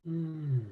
Mm.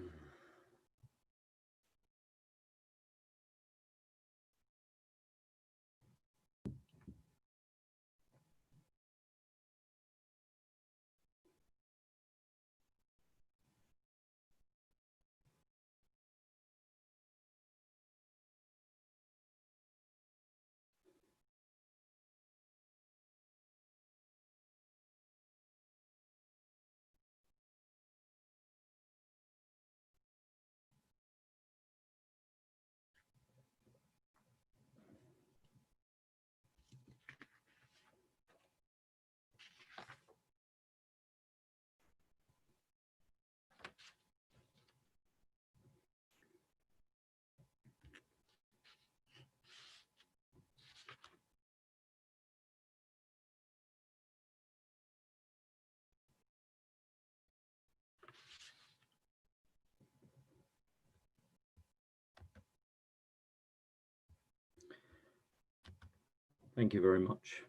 Thank you very much.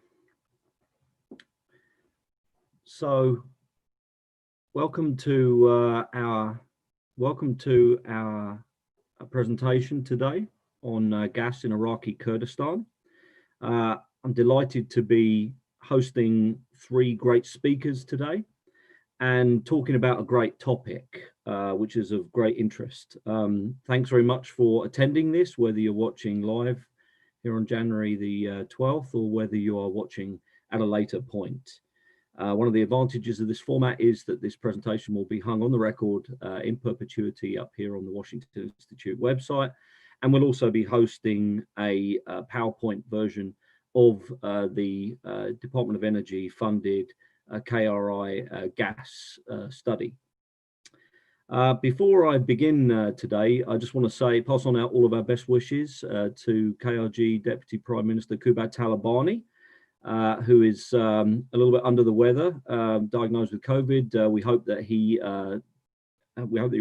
So, welcome to our presentation today on gas in Iraqi Kurdistan. I'm delighted to be hosting three great speakers today and talking about a great topic, which is of great interest. Thanks very much for attending this, whether you're watching live here on January the 12th or whether you are watching at a later point. One of the advantages of this format is that this presentation will be hung on the record in perpetuity up here on the Washington Institute website, and we'll also be hosting a PowerPoint version of the Department of Energy funded KRI gas study. Before I begin today, I just want to pass on out all of our best wishes to KRG Deputy Prime Minister Qubad Talabani, who is a little bit under the weather, diagnosed with COVID. We hope that he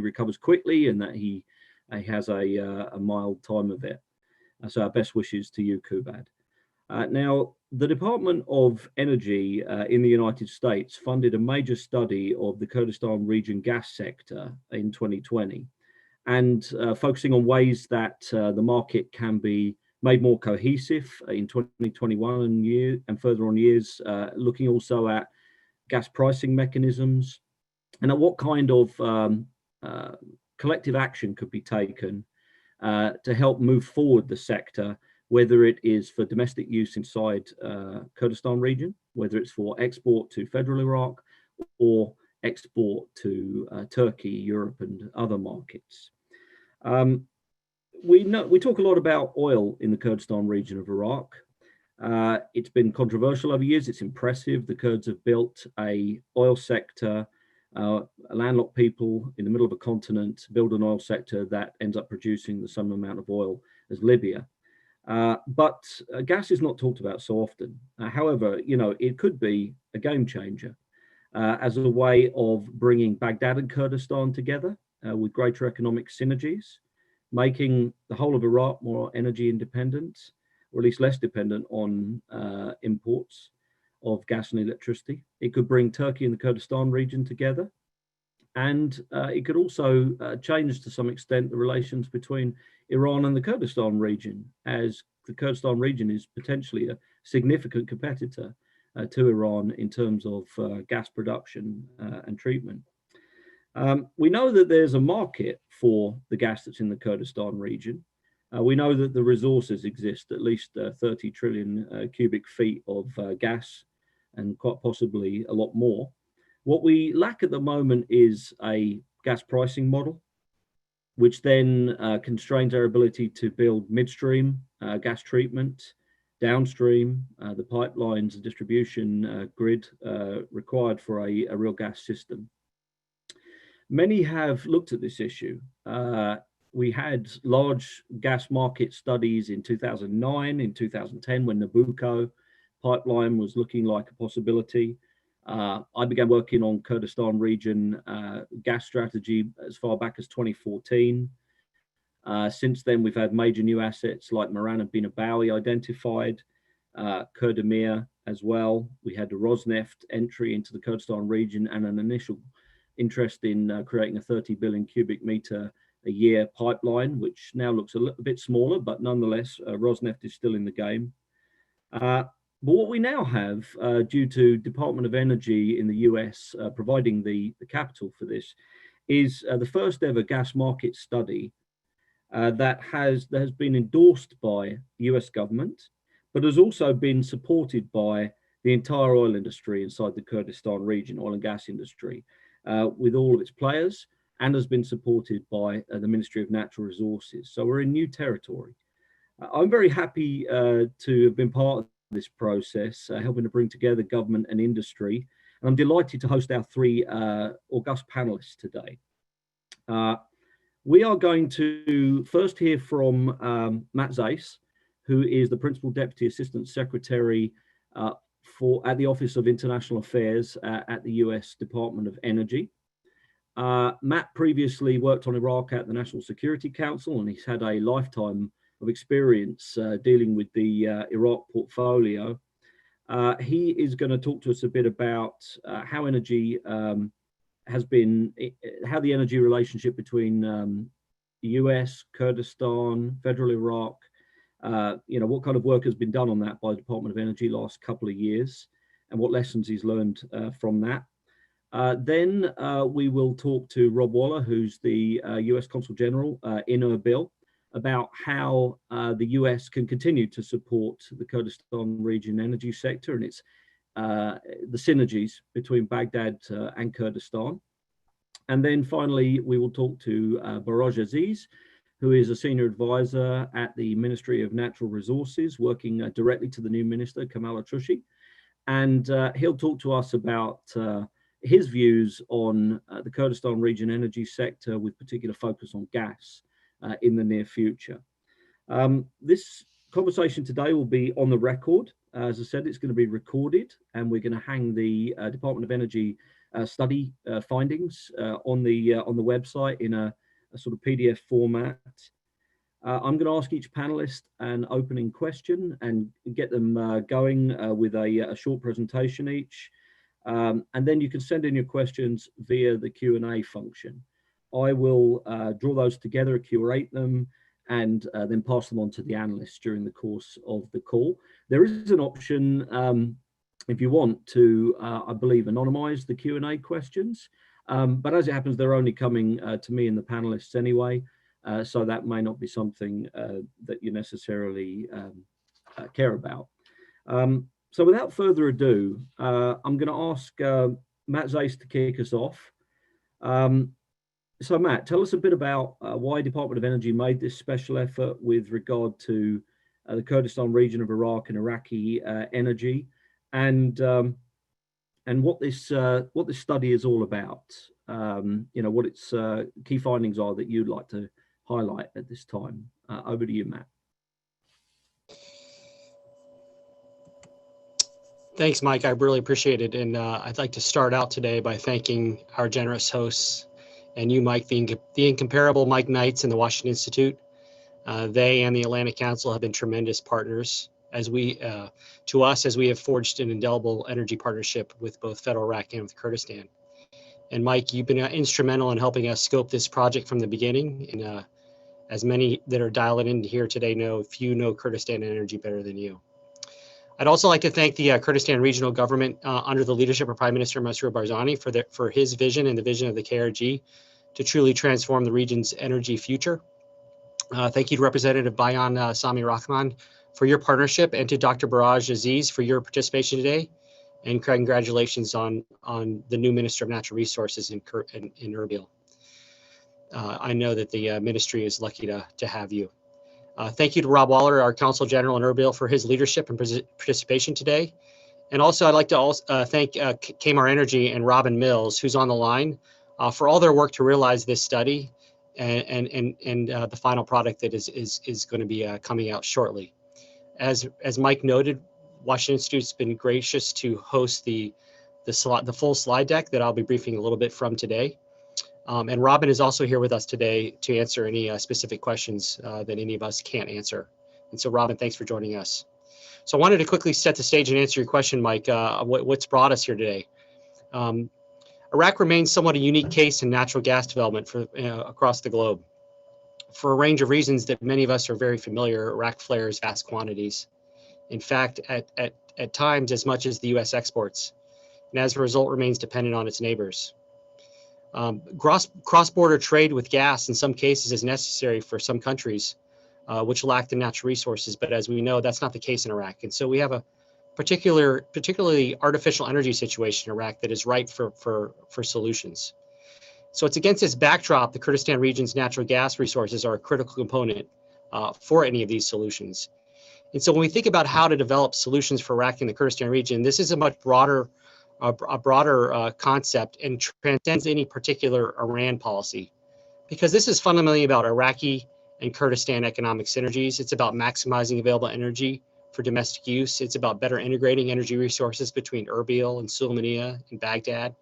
recovers quickly and that he has a mild time of it. So our best wishes to you, Qubad. Now, the Department of Energy in the United States funded a major study of the Kurdistan region gas sector in 2020, and focusing on ways that the market can be made more cohesive in 2021 and further on years, looking also at gas pricing mechanisms and at what kind of collective action could be taken to help move forward the sector, whether it is for domestic use inside Kurdistan region, whether it's for export to federal Iraq or export to Turkey, Europe, and other markets. We talk a lot about oil in the Kurdistan region of Iraq. It's been controversial over years. It's impressive. The Kurds have built a oil sector, landlocked people in the middle of a continent, build an oil sector that ends up producing the same amount of oil as Libya. But gas is not talked about so often. However, it could be a game changer as a way of bringing Baghdad and Kurdistan together with greater economic synergies, making the whole of Iraq more energy independent, or at least less dependent on imports of gas and electricity. It could bring Turkey and the Kurdistan region together. And it could also change to some extent the relations between Iran and the Kurdistan region, as the Kurdistan region is potentially a significant competitor to Iran in terms of gas production and treatment. We know that there's a market for the gas that's in the Kurdistan region. We know that the resources exist, at least 30 trillion cubic feet of gas, and quite possibly a lot more. What we lack at the moment is a gas pricing model, which then constrains our ability to build midstream gas treatment, downstream, the pipelines and distribution grid required for a real gas system. Many have looked at this issue. We had large gas market studies in 2009, in 2010, when Nabucco pipeline was looking like a possibility. I began working on Kurdistan region gas strategy as far back as 2014. Since then, we've had major new assets like Moran and Bina Bawi identified, Kurdamir as well. We had the Rosneft entry into the Kurdistan region and an initial interest in creating a 30 billion cubic meter a year pipeline, which now looks a little bit smaller, but nonetheless, Rosneft is still in the game. But what we now have, due to Department of Energy in the US providing the capital for this, is the first ever gas market study that has been endorsed by the US government, but has also been supported by the entire oil industry inside the Kurdistan region, oil and gas industry, with all of its players, and has been supported by the Ministry of Natural Resources. So we're in new territory. I'm very happy to have been part of this process, helping to bring together government and industry. And I'm delighted to host our three august panelists today. We are going to first hear from Matt Zais, who is the Principal Deputy Assistant Secretary at the Office of International Affairs at the US Department of Energy. Matt previously worked on Iraq at the National Security Council, and he's had a lifetime of experience dealing with the Iraq portfolio. He is going to talk to us a bit about how energy how the energy relationship between the US, Kurdistan, federal Iraq, what kind of work has been done on that by the Department of Energy last couple of years, and what lessons he's learned from that. Then we will talk to Rob Waller, who's the US Consul General in Erbil, about how the US can continue to support the Kurdistan region energy sector and its the synergies between Baghdad and Kurdistan. And then finally, we will talk to Barozh Aziz, who is a senior advisor at the Ministry of Natural Resources, working directly to the new minister, Kamal Atrushi. And he'll talk to us about his views on the Kurdistan region energy sector, with particular focus on gas in the near future. This conversation today will be on the record. As I said, it's going to be recorded, and we're going to hang the Department of Energy study findings on the website in a sort of PDF format. I'm going to ask each panelist an opening question and get them going with a short presentation each. And then you can send in your questions via the Q&A function. I will draw those together, curate them, and then pass them on to the analysts during the course of the call. There is an option, if you want to, I believe, anonymize the Q&A questions. But as it happens, they're only coming to me and the panelists anyway, so that may not be something that you necessarily care about. So without further ado, I'm going to ask Matt Zais to kick us off. So Matt, tell us a bit about why Department of Energy made this special effort with regard to the Kurdistan region of Iraq and Iraqi energy, and what this study is all about. What its key findings are that you'd like to highlight at this time. Over to you, Matt. Thanks, Mike. I really appreciate it. And I'd like to start out today by thanking our generous hosts and you, Mike, the incomparable Mike Knights and the Washington Institute. They and the Atlantic Council have been tremendous partners to us as we have forged an indelible energy partnership with both federal Iraq and with Kurdistan. And Mike, you've been instrumental in helping us scope this project from the beginning. And as many that are dialing in here today know, few know Kurdistan energy better than you. I'd also like to thank the Kurdistan Regional Government under the leadership of Prime Minister Masroor Barzani for his vision and the vision of the KRG to truly transform the region's energy future. Thank you to Representative Bayan Sami Rahman for your partnership, and to Dr. Barozh Aziz for your participation today. And congratulations on the new Minister of Natural Resources in Erbil. I know that the ministry is lucky to have you. Thank you to Rob Waller, our Consul General in Erbil, for his leadership and participation today. And also, I'd like to thank Kamar Energy and Robin Mills, who's on the line, for all their work to realize this study and the final product that is going to be coming out shortly. As Mike noted, Washington Institute's been gracious to host the full slide deck that I'll be briefing a little bit from today. And Robin is also here with us today to answer any specific questions that any of us can't answer. And so, Robin, thanks for joining us. So I wanted to quickly set the stage and answer your question, Mike, what's brought us here today. Iraq remains somewhat a unique case in natural gas development across the globe. For a range of reasons that many of us are very familiar, Iraq flares vast quantities. In fact, at times as much as the U.S. exports, and as a result remains dependent on its neighbors. Cross-border trade with gas in some cases is necessary for some countries which lack the natural resources, but as we know, that's not the case in Iraq. And so we have a particularly artificial energy situation in Iraq that is ripe for solutions. So it's against this backdrop, the Kurdistan region's natural gas resources are a critical component for any of these solutions. And so when we think about how to develop solutions for Iraq and the Kurdistan region, this is a much broader concept and transcends any particular Iran policy, because this is fundamentally about Iraqi and Kurdistan economic synergies. It's about maximizing available energy for domestic use. It's about better integrating energy resources between Erbil and Sulaymaniyah and Baghdad.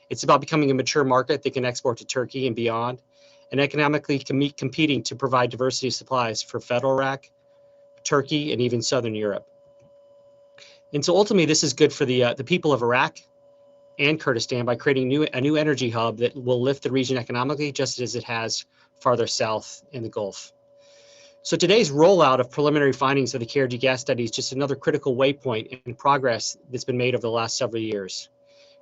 It's about becoming a mature market that can export to Turkey and beyond, and economically competing to provide diversity of supplies for federal Iraq, Turkey, and even Southern Europe. And so ultimately, this is good for the people of Iraq and Kurdistan by creating a new energy hub that will lift the region economically, just as it has farther south in the Gulf. So today's rollout of preliminary findings of the KRG gas study is just another critical waypoint in progress that's been made over the last several years.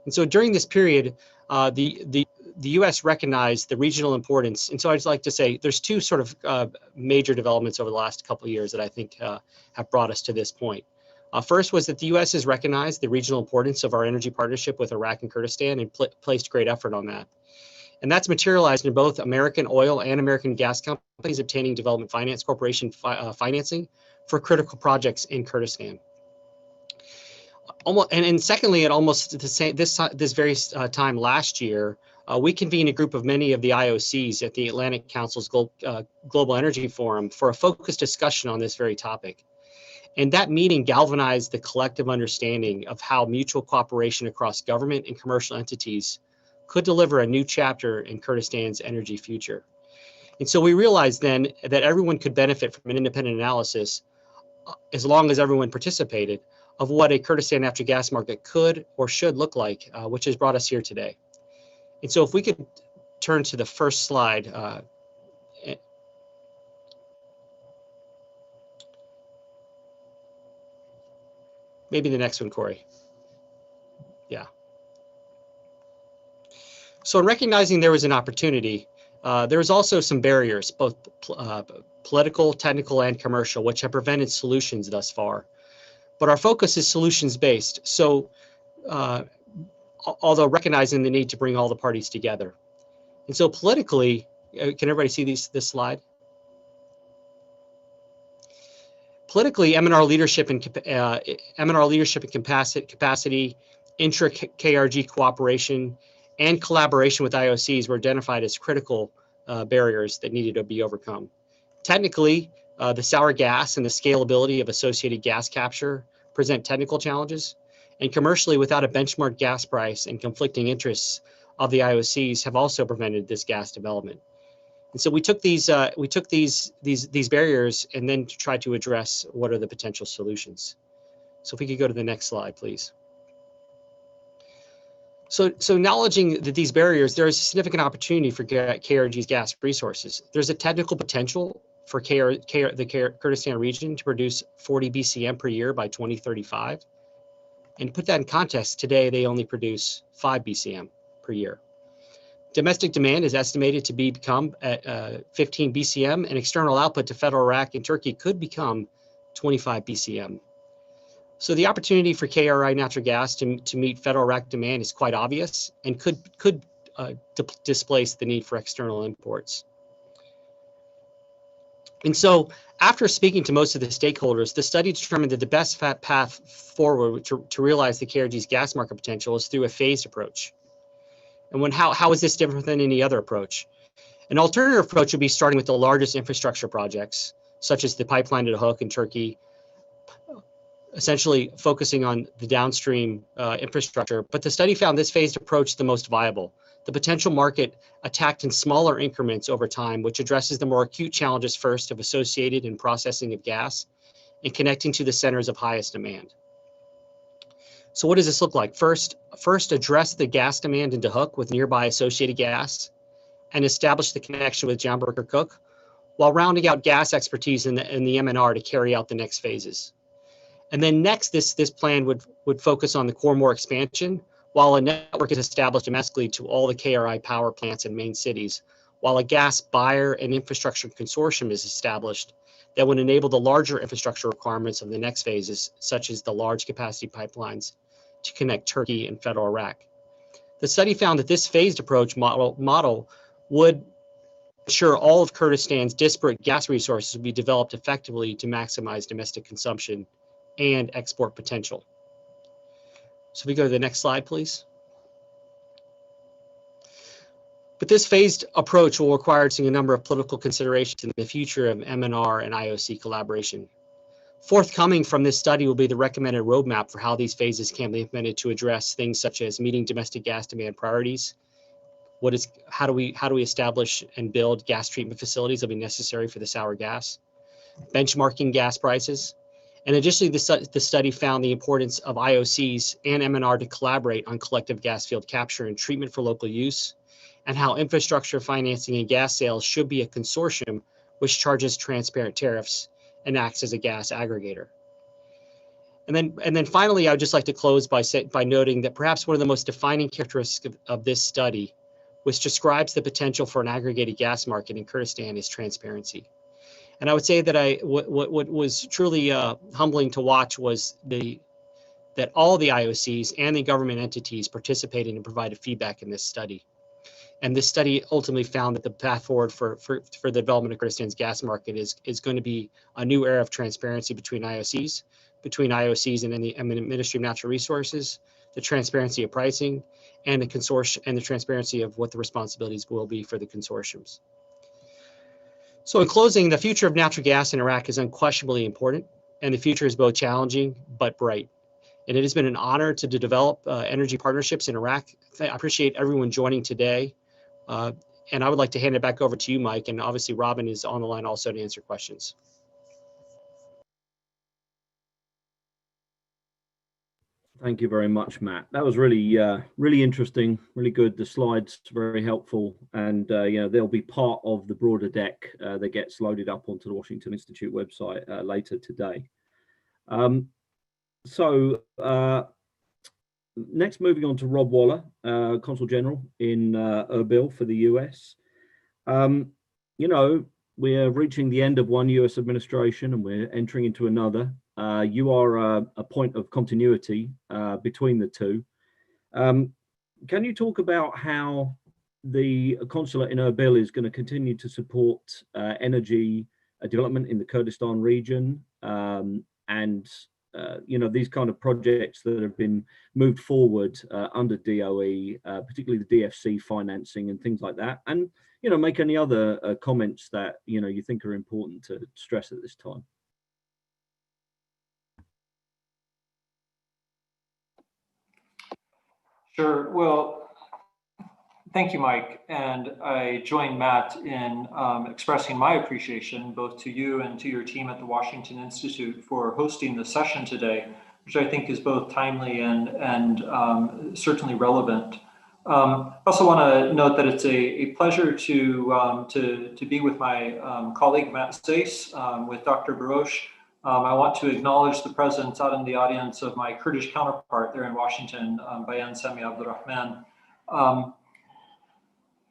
And so during this period, the U.S. recognized the regional importance. And so I'd like to say there's two sort of major developments over the last couple of years that I think have brought us to this point. First was that the U.S. has recognized the regional importance of our energy partnership with Iraq and Kurdistan and placed great effort on that. And that's materialized in both American oil and American gas companies obtaining Development Finance Corporation financing for critical projects in Kurdistan. And secondly, at almost the same this very time last year, we convened a group of many of the IOCs at the Atlantic Council's Global Energy Forum for a focused discussion on this very topic. And that meeting galvanized the collective understanding of how mutual cooperation across government and commercial entities could deliver a new chapter in Kurdistan's energy future. And so we realized then that everyone could benefit from an independent analysis, as long as everyone participated, of what a Kurdistan natural gas market could or should look like, which has brought us here today. And so if we could turn to the first slide. Maybe the next one, Corey. Yeah. So in recognizing there was an opportunity, there was also some barriers, both political, technical, and commercial, which have prevented solutions thus far. But our focus is solutions-based. So although recognizing the need to bring all the parties together. And so politically, can everybody see this slide? Politically, M&R leadership and capacity, intra-KRG cooperation, and collaboration with IOCs were identified as critical barriers that needed to be overcome. Technically, the sour gas and the scalability of associated gas capture present technical challenges, and commercially, without a benchmark gas price and conflicting interests of the IOCs have also prevented this gas development. And so we took these barriers and then tried to address what are the potential solutions. So if we could go to the next slide, please. So acknowledging that these barriers, there is a significant opportunity for KRG's gas resources. There's a technical potential for the Kurdistan region to produce 40 BCM per year by 2035. And to put that in context, today they only produce 5 BCM per year. Domestic demand is estimated to become 15 BCM, and external output to federal Iraq and Turkey could become 25 BCM. So the opportunity for KRI natural gas to meet federal Iraq demand is quite obvious and could displace the need for external imports. And so after speaking to most of the stakeholders, the study determined that the best path forward to realize the KRG's gas market potential is through a phased approach. And how is this different than any other approach? An alternative approach would be starting with the largest infrastructure projects, such as the pipeline to the Hook in Turkey, essentially focusing on the downstream infrastructure. But the study found this phased approach the most viable. The potential market attacked in smaller increments over time, which addresses the more acute challenges first of associated and processing of gas and connecting to the centers of highest demand. So what does this look like? First, address the gas demand in Dahuk with nearby associated gas and establish the connection with Jamberg Kirkuk, while rounding out gas expertise in the MNR to carry out the next phases. And then next, this plan would focus on the Khormor expansion, while a network is established domestically to all the KRI power plants in main cities, while a gas buyer and infrastructure consortium is established that would enable the larger infrastructure requirements of the next phases, such as the large capacity pipelines to connect Turkey and federal Iraq. The study found that this phased approach model would ensure all of Kurdistan's disparate gas resources would be developed effectively to maximize domestic consumption and export potential. So if we go to the next slide, please. But this phased approach will require a number of political considerations in the future of MNR and IOC collaboration. Forthcoming from this study will be the recommended roadmap for how these phases can be implemented to address things such as meeting domestic gas demand priorities. How do we establish and build gas treatment facilities that will be necessary for the sour gas? Benchmarking gas prices. And additionally, the study found the importance of IOCs and MNR to collaborate on collective gas field capture and treatment for local use, and how infrastructure financing and gas sales should be a consortium which charges transparent tariffs and acts as a gas aggregator. And then finally, I would just like to close by noting that perhaps one of the most defining characteristics of this study, which describes the potential for an aggregated gas market in Kurdistan, is transparency. And I would say that what was truly humbling to watch was that all the IOCs and the government entities participated and provided feedback in this study. And this study ultimately found that the path forward for the development of Kurdistan's gas market is going to be a new era of transparency between IOCs and the Ministry of Natural Resources, the transparency of pricing, and the consortium, and the transparency of what the responsibilities will be for the consortiums. So in closing, the future of natural gas in Iraq is unquestionably important, and the future is both challenging but bright. And it has been an honor to develop energy partnerships in Iraq. I appreciate everyone joining today. And I would like to hand it back over to you, Mike, and obviously Robin is on the line also to answer questions. Thank you very much, Matt. That was really, really interesting, really good. The slides very helpful, and they'll be part of the broader deck that gets loaded up onto the Washington Institute website later today. Next, moving on to Rob Waller, Consul General in Erbil for the US. We're reaching the end of one US administration and we're entering into another. You are a point of continuity between the two. Can you talk about how the consulate in Erbil is going to continue to support energy development in the Kurdistan region and these kind of projects that have been moved forward under DOE, particularly the DFC financing and things like that, and make any other comments that you think are important to stress at this time. Sure. Well, thank you, Mike. And I join Matt in expressing my appreciation both to you and to your team at the Washington Institute for hosting the session today, which I think is both timely and certainly relevant. I also want to note that it's a pleasure to be with my colleague Matt Zais, with Dr. Barozh. I want to acknowledge the presence out in the audience of my Kurdish counterpart there in Washington, Bayan Sami Abdurrahman.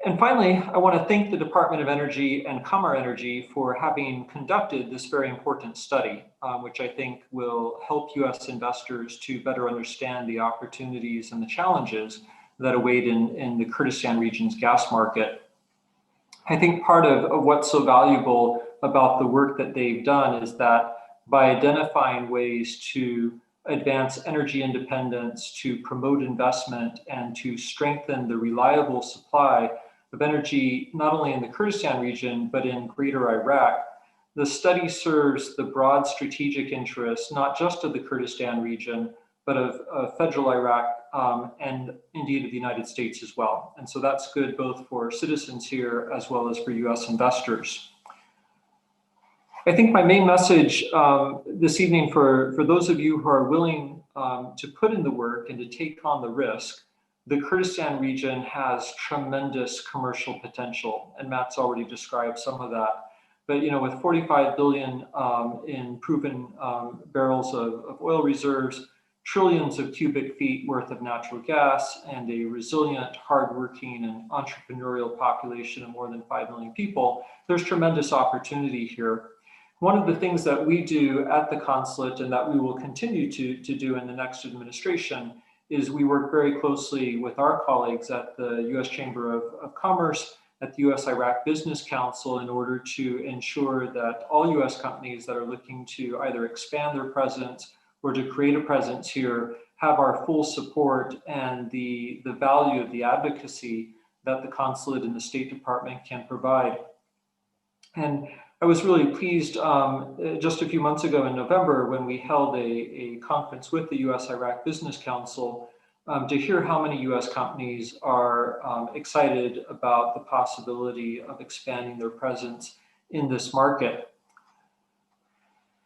And finally, I want to thank the Department of Energy and Qamar Energy for having conducted this very important study, which I think will help US investors to better understand the opportunities and the challenges that await in the Kurdistan region's gas market. I think part of what's so valuable about the work that they've done is that by identifying ways to advance energy independence, to promote investment, and to strengthen the reliable supply of energy, not only in the Kurdistan region, but in greater Iraq, the study serves the broad strategic interests, not just of the Kurdistan region, but of federal Iraq and indeed of the United States as well. And so that's good both for citizens here as well as for US investors. I think my main message this evening for those of you who are willing to put in the work and to take on the risk, the Kurdistan region has tremendous commercial potential, and Matt's already described some of that. But with 45 billion in proven barrels of oil reserves, trillions of cubic feet worth of natural gas, and a resilient, hardworking, and entrepreneurial population of more than 5 million people, there's tremendous opportunity here. One of the things that we do at the consulate, and that we will continue to do in the next administration, is we work very closely with our colleagues at the U.S. Chamber of Commerce, at the U.S. Iraq Business Council, in order to ensure that all U.S. companies that are looking to either expand their presence or to create a presence here have our full support and the value of the advocacy that the consulate and the State Department can provide. And I was really pleased just a few months ago in November when we held a conference with the U.S. Iraq Business Council to hear how many U.S. companies are excited about the possibility of expanding their presence in this market.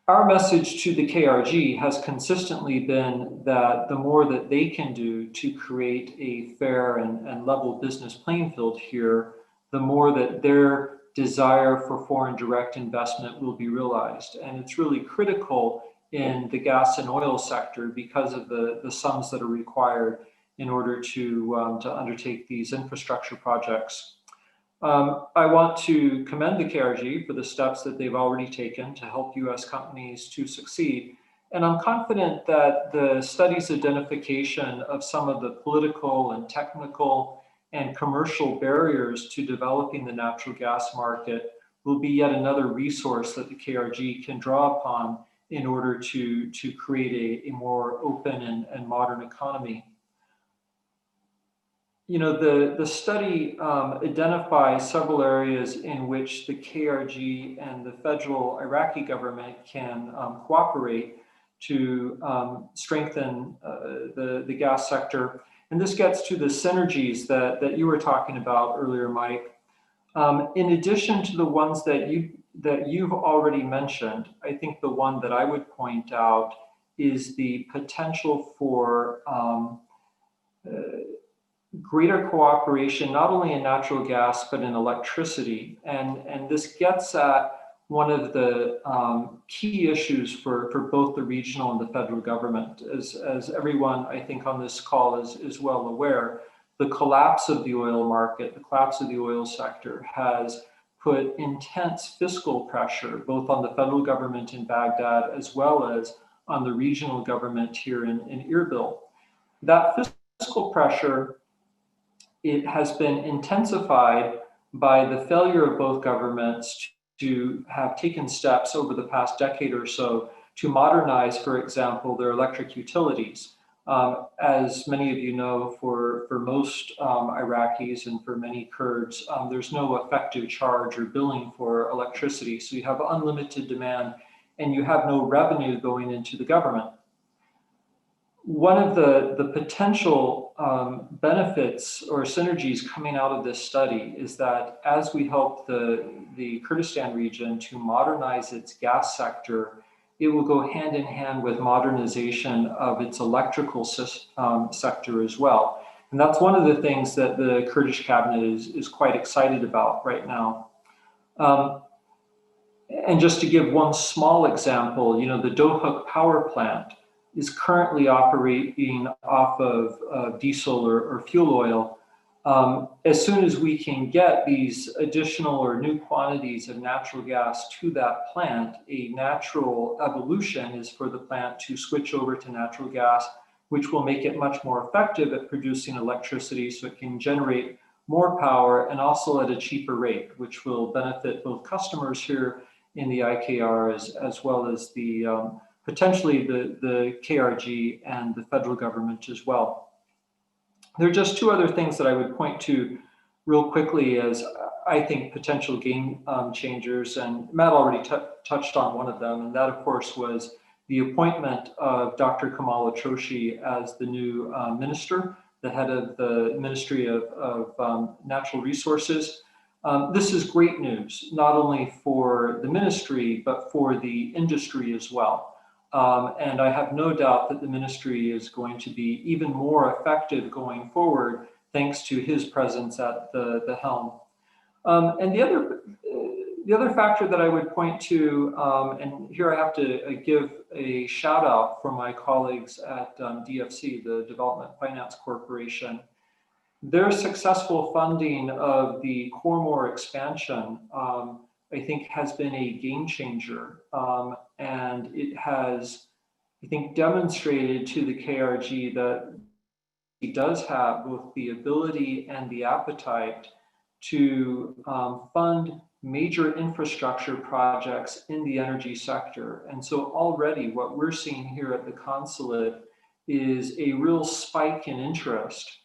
Our message to the KRG has consistently been that the more that they can do to create a fair and level business playing field here, the more that their desire for foreign direct investment will be realized. And it's really critical in the gas and oil sector because of the sums that are required in order to undertake these infrastructure projects. I want to commend the KRG for the steps that they've already taken to help US companies to succeed. And I'm confident that the study's identification of some of the political and technical and commercial barriers to developing the natural gas market will be yet another resource that the KRG can draw upon in order to create a more open and modern economy. The study identifies several areas in which the KRG and the federal Iraqi government can cooperate to strengthen the gas sector. And this gets to the synergies that you were talking about earlier, Mike. In addition to the ones that you've already mentioned, I think the one that I would point out is the potential for greater cooperation, not only in natural gas, but in electricity. And this gets at one of the key issues for both the regional and the federal government. As everyone, I think, on this call is well aware, the collapse of the oil market, the collapse of the oil sector has put intense fiscal pressure, both on the federal government in Baghdad, as well as on the regional government here in Erbil. That fiscal pressure, it has been intensified by the failure of both governments to have taken steps over the past decade or so to modernize, for example, their electric utilities. As many of you know, for most Iraqis and for many Kurds, there's no effective charge or billing for electricity. So you have unlimited demand and you have no revenue going into the government. One of the potential benefits or synergies coming out of this study is that as we help the Kurdistan region to modernize its gas sector, it will go hand in hand with modernization of its electrical sector as well. And that's one of the things that the Kurdish cabinet is quite excited about right now. And just to give one small example, the Dohuk power plant is currently operating off of diesel or fuel oil. As soon as we can get these additional or new quantities of natural gas to that plant, a natural evolution is for the plant to switch over to natural gas, which will make it much more effective at producing electricity so it can generate more power and also at a cheaper rate, which will benefit both customers here in the IKR as well as the potentially the KRG and the federal government as well. There are just two other things that I would point to real quickly as I think potential game changers, and Matt already touched on one of them, and that of course was the appointment of Dr. Kamal Atroshi as the new minister, the head of the Ministry of Natural Resources. This is great news, not only for the ministry, but for the industry as well. And I have no doubt that the ministry is going to be even more effective going forward, thanks to his presence at the helm. And the other factor that I would point to, and here I have to give a shout out for my colleagues at DFC, the Development Finance Corporation. Their successful funding of the Cormor expansion, I think, has been a game changer. And it has, I think, demonstrated to the KRG that it does have both the ability and the appetite to fund major infrastructure projects in the energy sector. And so already what we're seeing here at the consulate is a real spike in interest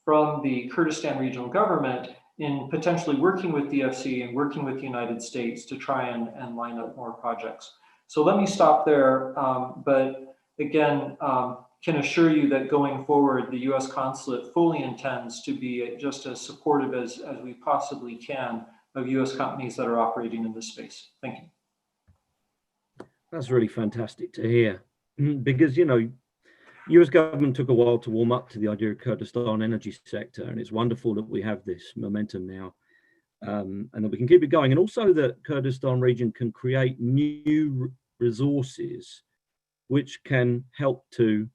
from the Kurdistan Regional Government in potentially working with DFC and working with the United States to try and line up more projects. So let me stop there, but again, can assure you that going forward, the US consulate fully intends to be just as supportive as we possibly can of US companies that are operating in this space. Thank you. That's really fantastic to hear, because, you know, US government took a while to warm up to the idea of Kurdistan energy sector, and it's wonderful that we have this momentum now, and that we can keep it going, and also that Kurdistan region can create new resources which can help to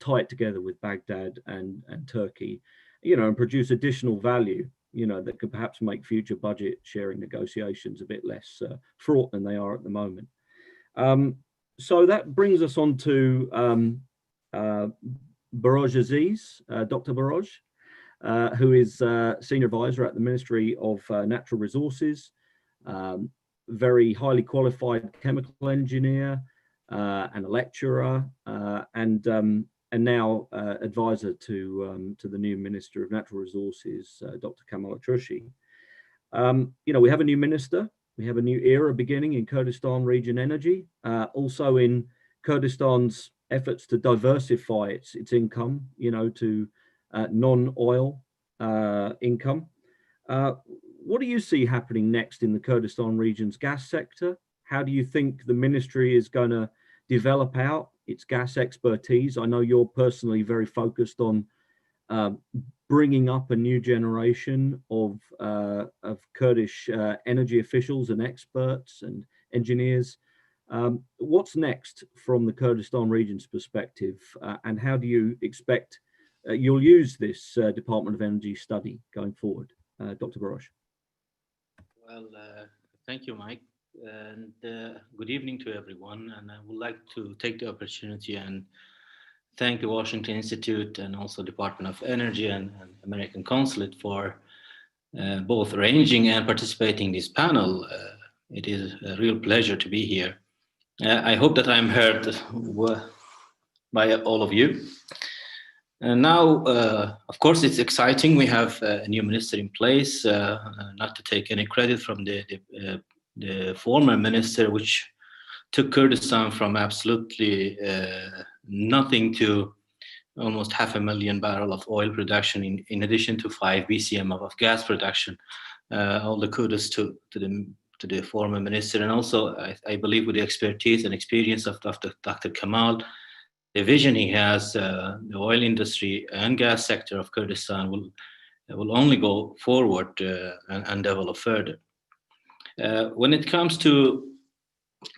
tie it together with Baghdad and Turkey, you know, and produce additional value, you know, that could perhaps make future budget sharing negotiations a bit less fraught than they are at the moment. So that brings us on to Barozh Aziz, Dr. Barozh, who is Senior Advisor at the Ministry of Natural Resources, very highly qualified chemical engineer and a lecturer, and now advisor to the new Minister of Natural Resources, Dr. Kamal Atrushi. You know, we have a new minister, we have a new era beginning in Kurdistan region energy, also in Kurdistan's efforts to diversify its income, you know, to non-oil income. What do you see happening next in the Kurdistan region's gas sector? How do you think the ministry is going to develop out its gas expertise? I know you're personally very focused on bringing up a new generation of Kurdish energy officials and experts and engineers. What's next from the Kurdistan region's perspective, and how do you expect you'll use this Department of Energy study going forward? Dr. Barozh. Well, thank you, Mike, and good evening to everyone. And I would like to take the opportunity and thank the Washington Institute and also Department of Energy and American Consulate for both arranging and participating in this panel. It is a real pleasure to be here. I hope that I'm heard by all of you. And now, of course, it's exciting. We have a new minister in place, not to take any credit from the former minister, which took Kurdistan from absolutely nothing to almost 500,000 barrels of oil production, in addition to 5 BCM of gas production. All the kudos to the former minister, and also I believe with the expertise and experience of Dr. Kamal, the vision he has, the oil industry and gas sector of Kurdistan will only go forward and develop further. When it comes to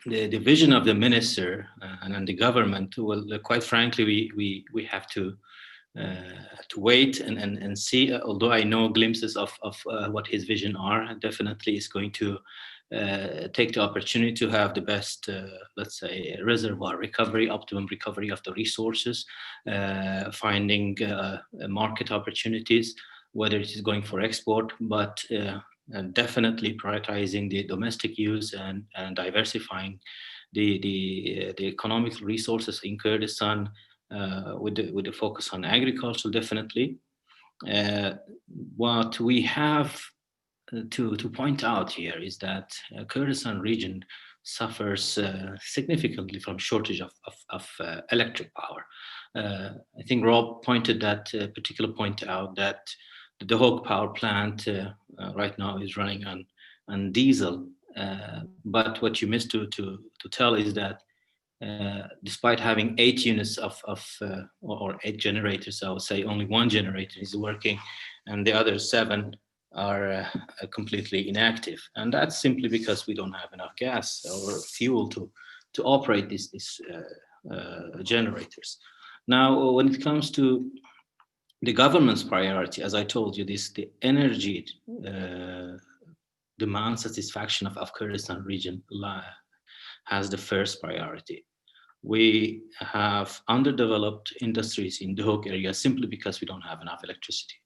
the vision of the minister and the government, well, quite frankly, we have to wait and see. Although I know glimpses of what his vision are, definitely is going to take the opportunity to have the best, let's say, reservoir recovery, optimum recovery of the resources, finding market opportunities, whether it is going for export, but definitely prioritizing the domestic use and diversifying the economic resources in Kurdistan with the focus on agriculture, definitely. What we have to point out here is that Kurdistan region suffers significantly from shortage of electric power. I think Rob pointed that particular point out, that the Dohuk power plant right now is running on diesel. But what you missed to tell is that despite having 8 units or 8 generators, I would say only 1 generator is working, and the other 7 are completely inactive. And that's simply because we don't have enough gas or fuel to operate these generators. Now, when it comes to the government's priority, as I told you, the energy demand satisfaction of Kurdistan region has the first priority. We have underdeveloped industries in the Duhok area simply because we don't have enough electricity.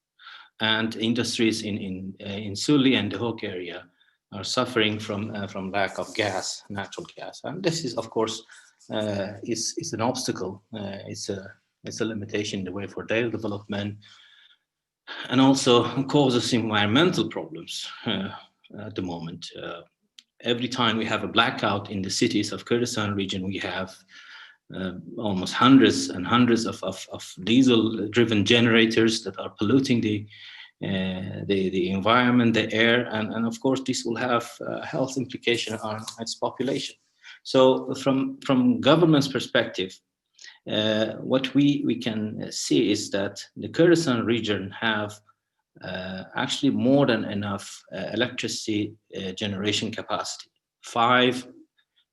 And industries in Suli and the Duhok area are suffering from lack of gas, natural gas. And this is, of course, is an obstacle. It's a limitation in the way for their development, and also causes environmental problems at the moment. Every time we have a blackout in the cities of Kurdistan region, we have almost hundreds and hundreds of diesel-driven generators that are polluting the environment, the air, and of course this will have health implication on its population. So from government's perspective, what we can see is that the Kurdistan region have actually more than enough electricity generation capacity. 5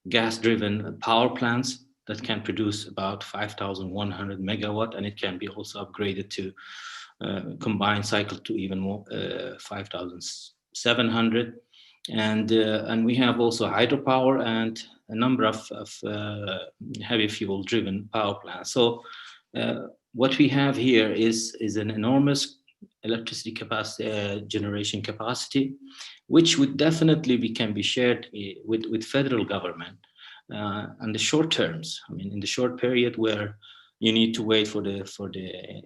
gas-driven power plants that can produce about 5,100 megawatt, and it can be also upgraded to combined cycle to even more 5,700. And we have also hydropower and a number of heavy fuel-driven power plants. So what we have here is an enormous electricity capacity, generation capacity, which would definitely can be shared with federal government in the short terms. I mean, in the short period where you need to wait for the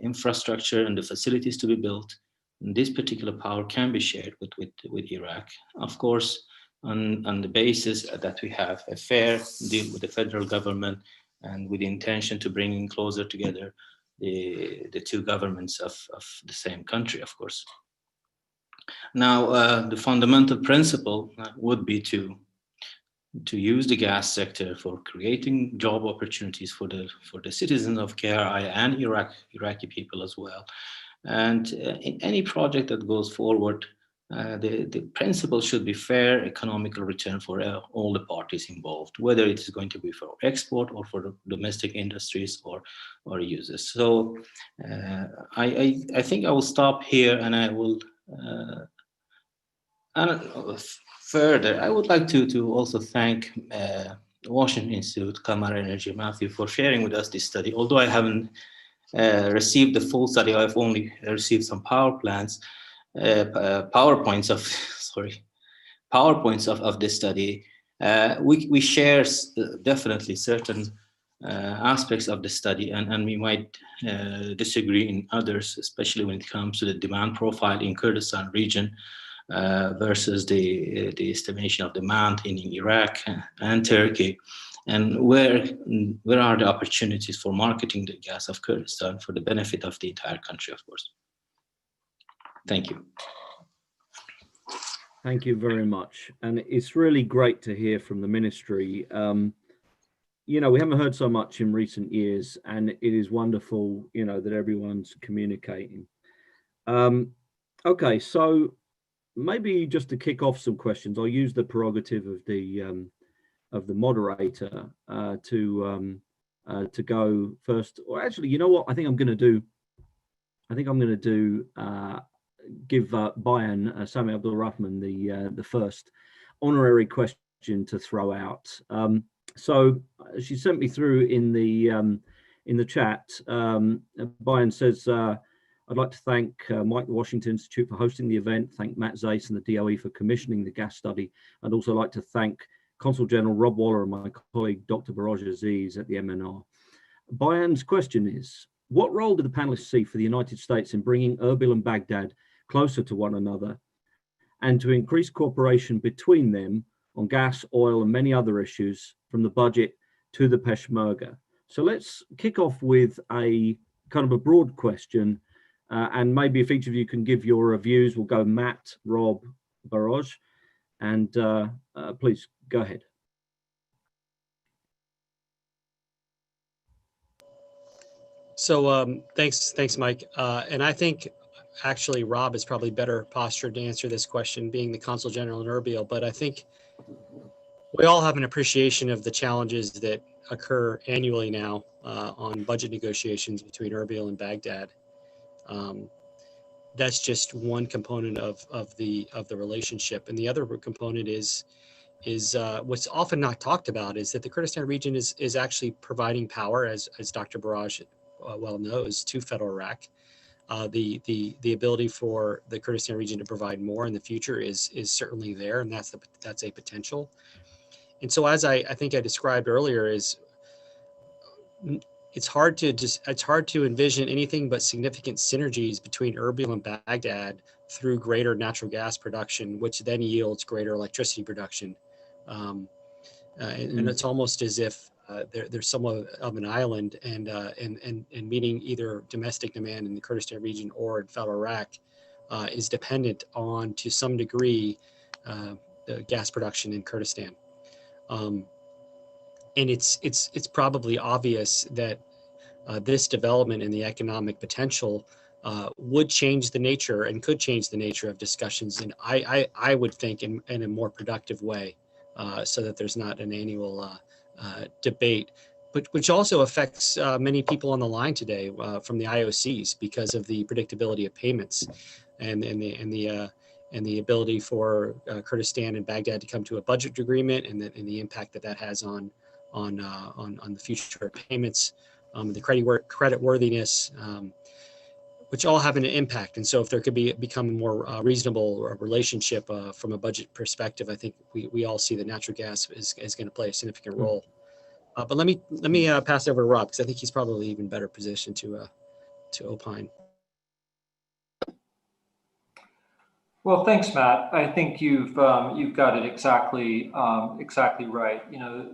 infrastructure and the facilities to be built, and this particular power can be shared with Iraq. Of course, on the basis that we have a fair deal with the federal government and with the intention to bring in closer together the 2 governments of the same country, of course. Now, the fundamental principle would be to use the gas sector for creating job opportunities for the citizens of KRI and Iraqi people as well. And in any project that goes forward, the principle should be fair economical return for all the parties involved, whether it is going to be for export or for the domestic industries or users. So I think I will stop here, and I will further. I would like to also thank Washington Institute, Kamar Energy, Matthew, for sharing with us this study. Although I haven't received the full study, I've only received some PowerPoints of this study. We share definitely certain aspects of the study, and we might disagree in others, especially when it comes to the demand profile in Kurdistan region versus the estimation of demand in Iraq and Turkey, and where are the opportunities for marketing the gas of Kurdistan for the benefit of the entire country, of course. Thank you. Thank you very much. And it's really great to hear from the ministry. You know, we haven't heard so much in recent years, and it is wonderful, you know, that everyone's communicating. Okay, so maybe just to kick off some questions, I'll use the prerogative of the moderator to go first. Or actually, you know what? I think I'm going to do give Bayan Sami Abdul Rahman the first honorary question to throw out. So she sent me through in the chat. Bayan says, I'd like to thank Mike, the Washington Institute, for hosting the event, thank Matt Zais and the DOE for commissioning the gas study. I'd also like to thank Consul General Rob Waller and my colleague, Dr. Barozh Aziz at the MNR. Bayan's question is, what role do the panelists see for the United States in bringing Erbil and Baghdad closer to one another and to increase cooperation between them on gas, oil, and many other issues, from the budget to the Peshmerga? So let's kick off with a kind of a broad question, and maybe if each of you can give your reviews, we'll go Matt, Rob, Barozh, and please go ahead. So thanks, Mike. And I think actually Rob is probably better postured to answer this question, being the Consul General in Erbil. But I think we all have an appreciation of the challenges that occur annually now on budget negotiations between Erbil and Baghdad. That's just one component of the relationship, and the other component is what's often not talked about is that the Kurdistan region is actually providing power, as Dr. Barozh well knows, to federal Iraq. The ability for the Kurdistan region to provide more in the future is certainly there, and that's a potential. And so, as I think I described earlier, it's hard to envision anything but significant synergies between Erbil and Baghdad through greater natural gas production, which then yields greater electricity production. And it's almost as if there's somewhat of an island, and meeting either domestic demand in the Kurdistan region or in federal Iraq is dependent on, to some degree, the gas production in Kurdistan. And it's probably obvious that this development in the economic potential would change the nature and could change the nature of discussions, and I would think in a more productive way, so that there's not an annual debate, but which also affects many people on the line today from the IOCs because of the predictability of payments and the ability for Kurdistan and Baghdad to come to a budget agreement, and the impact that has on the future payments, the credit worthiness, which all have an impact. And so if there could become a more reasonable relationship from a budget perspective, I think we all see that natural gas is going to play a significant role. But let me pass it over to Rob, because I think he's probably even better positioned to opine. Well, thanks, Matt. I think you've got it exactly right. You know,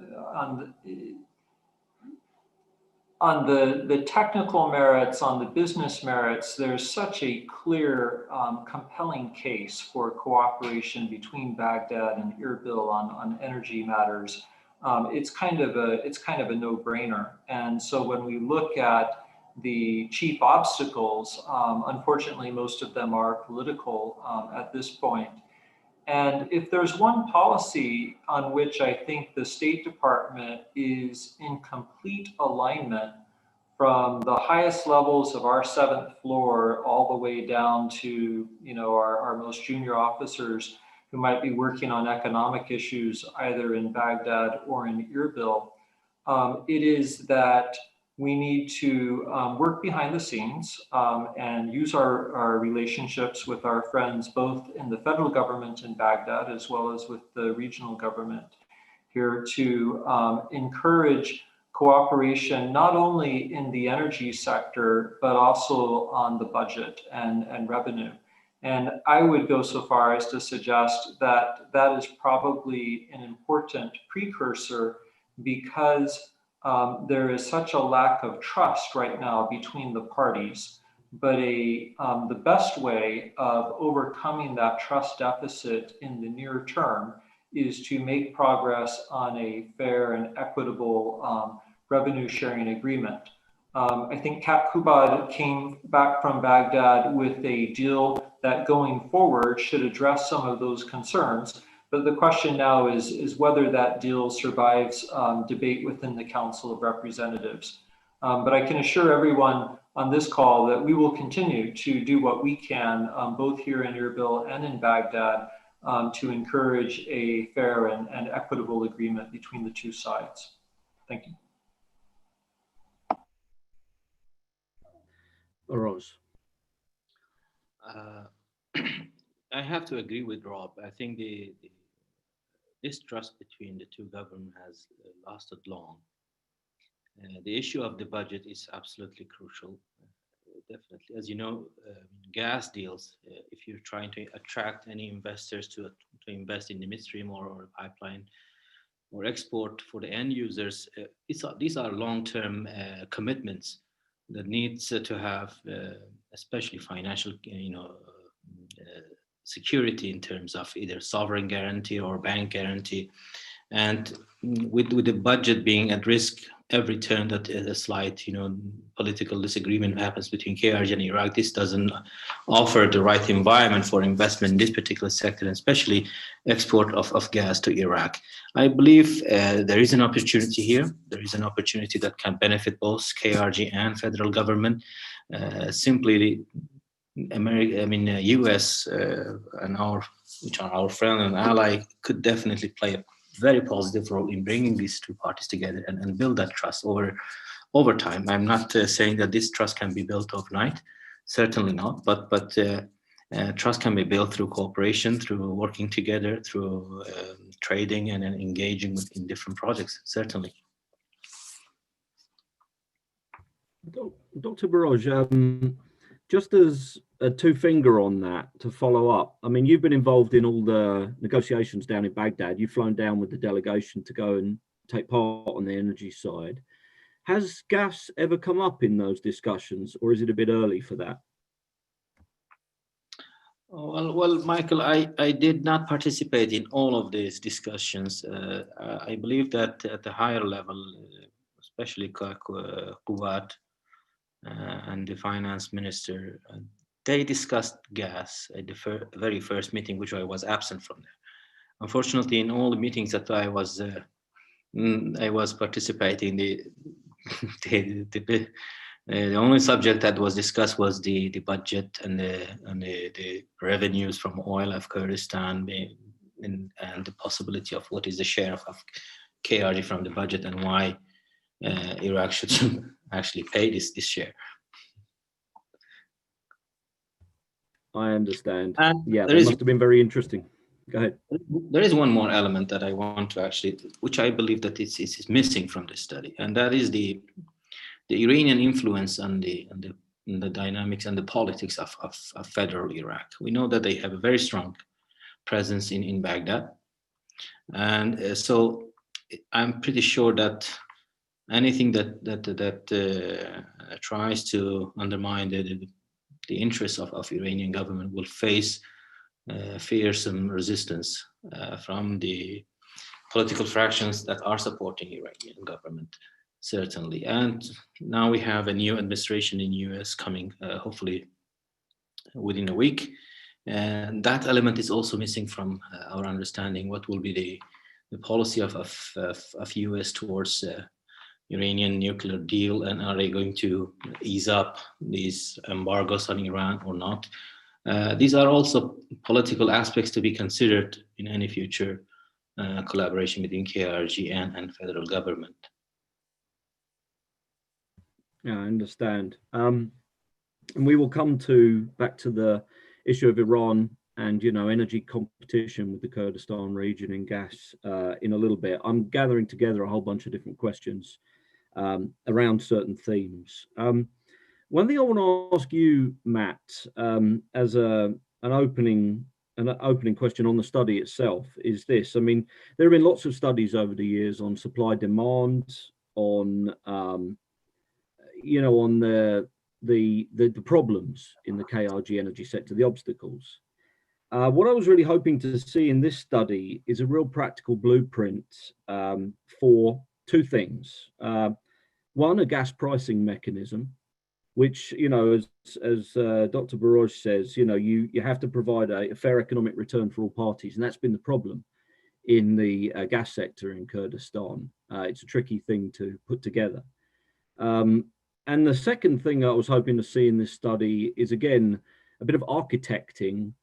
on the technical merits, on the business merits, there's such a clear, compelling case for cooperation between Baghdad and Erbil on energy matters. It's kind of a no-brainer. And so when we look at the chief obstacles, unfortunately, most of them are political at this point. And if there's one policy on which I think the State Department is in complete alignment from the highest levels of our 7th floor all the way down to, you know, our most junior officers who might be working on economic issues either in Baghdad or in Erbil, it is that we need to work behind the scenes and use our relationships with our friends, both in the federal government in Baghdad, as well as with the regional government here, to encourage cooperation, not only in the energy sector, but also on the budget and revenue. And I would go so far as to suggest that that is probably an important precursor, because there is such a lack of trust right now between the parties. But the best way of overcoming that trust deficit in the near term is to make progress on a fair and equitable revenue sharing agreement. I think Cap Kubad came back from Baghdad with a deal that going forward should address some of those concerns. But the question now is whether that deal survives debate within the Council of Representatives. But I can assure everyone on this call that we will continue to do what we can, both here in Erbil and in Baghdad, to encourage a fair and equitable agreement between the two sides. Thank you. Barozh. I have to agree with Rob. I think the distrust between the two governments has lasted long. The issue of the budget is absolutely crucial. Definitely, as you know, gas deals, if you're trying to attract any investors to invest in the midstream or pipeline or export for the end users, these are long-term commitments that needs to have, especially financial, security in terms of either sovereign guarantee or bank guarantee. And with the budget being at risk every turn that a slight, political disagreement happens between KRG and Iraq, this doesn't offer the right environment for investment in this particular sector, and especially export of gas to Iraq. I believe there is an opportunity here. There is an opportunity that can benefit both KRG and federal government. Simply, US which are our friend and ally, could definitely play a very positive role in bringing these two parties together and build that trust over time. I'm not saying that this trust can be built overnight, certainly not, but trust can be built through cooperation, through working together, through trading and engaging in different projects, certainly. Dr. Barozh, just as a two-finger on that to follow up, I mean, you've been involved in all the negotiations down in Baghdad. You've flown down with the delegation to go and take part on the energy side. Has gas ever come up in those discussions, or is it a bit early for that? Well, Michael, I did not participate in all of these discussions. I believe that at the higher level, especially Kuwait and the finance minister, they discussed gas at the very first meeting, which I was absent from there. Unfortunately, in all the meetings that I was participating, the only subject that was discussed was the budget and the revenues from oil of Kurdistan, and the possibility of what is the share of KRG from the budget, and why Iraq should actually pay this share. I understand. Yeah, that must have been very interesting. Go ahead. There is one more element that I want to which I believe that is missing from this study, and that is the Iranian influence on the dynamics and the politics of federal Iraq. We know that they have a very strong presence in Baghdad, and so I'm pretty sure that anything that tries to undermine the interests of Iranian government will face fearsome resistance from the political fractions that are supporting Iranian government, certainly. And now we have a new administration in US coming, hopefully within a week. And that element is also missing from our understanding. What will be the policy of US towards Iranian nuclear deal, and are they going to ease up these embargoes on Iran or not? These are also political aspects to be considered in any future collaboration between KRG and federal government. Yeah, I understand. And we will come back to the issue of Iran and, energy competition with the Kurdistan region in gas in a little bit. I'm gathering together a whole bunch of different questions around certain themes. One thing I want to ask you, Matt, as an opening question on the study itself is this. I mean, there have been lots of studies over the years on supply demand, on on the problems in the KRG energy sector, the obstacles. What I was really hoping to see in this study is a real practical blueprint for two things. One, a gas pricing mechanism, which, as Dr. Barozh says, you have to provide a fair economic return for all parties. And that's been the problem in the gas sector in Kurdistan. It's a tricky thing to put together. And the second thing I was hoping to see in this study is, again, a bit of architecting,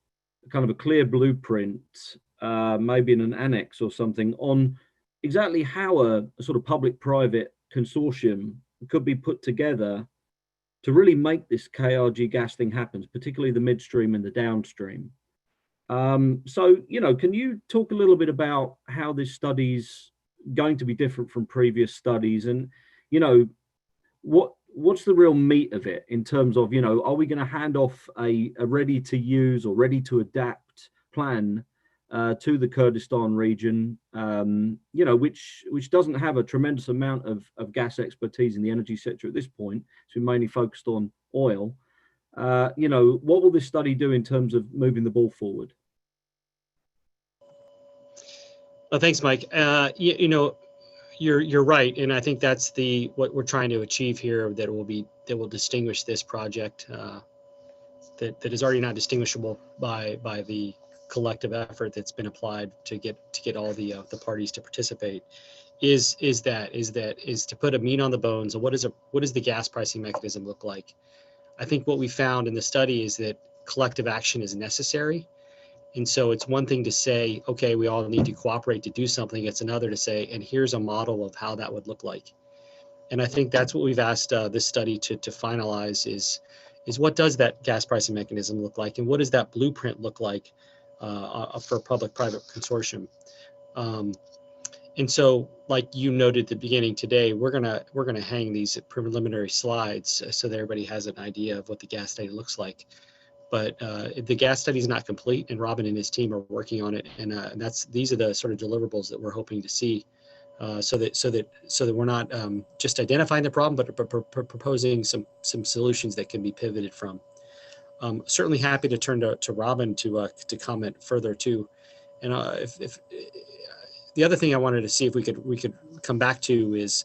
kind of a clear blueprint, maybe in an annex or something, on exactly how a sort of public-private consortium could be put together to really make this KRG gas thing happen, particularly the midstream and the downstream. So, can you talk a little bit about how this study's going to be different from previous studies, and, what's the real meat of it in terms of, are we going to hand off a ready to use or ready to adapt plan to the Kurdistan region, which doesn't have a tremendous amount of gas expertise in the energy sector at this point. So we're mainly focused on oil. What will this study do in terms of moving the ball forward? Well, thanks, Mike. you're right, and I think that's what we're trying to achieve here. That will distinguish this project that is already not distinguishable by the collective effort that's been applied to get all the parties to participate. Is to put a meat on the bones of what does the gas pricing mechanism look like. I think what we found in the study is that collective action is necessary. And so it's one thing to say, okay, we all need to cooperate to do something. It's another to say, and here's a model of how that would look like. And I think that's what we've asked this study to finalize is what does that gas pricing mechanism look like, and what does that blueprint look like for a public-private consortium. And so, like you noted at the beginning today, we're gonna hang these preliminary slides so that everybody has an idea of what the gas study looks like. But the gas study is not complete, and Robin and his team are working on it, and these are the sort of deliverables that we're hoping to see, so that we're not just identifying the problem, but proposing some solutions that can be pivoted from. Certainly happy to turn to Robin to comment further too, and if the other thing I wanted to see if we could come back to is,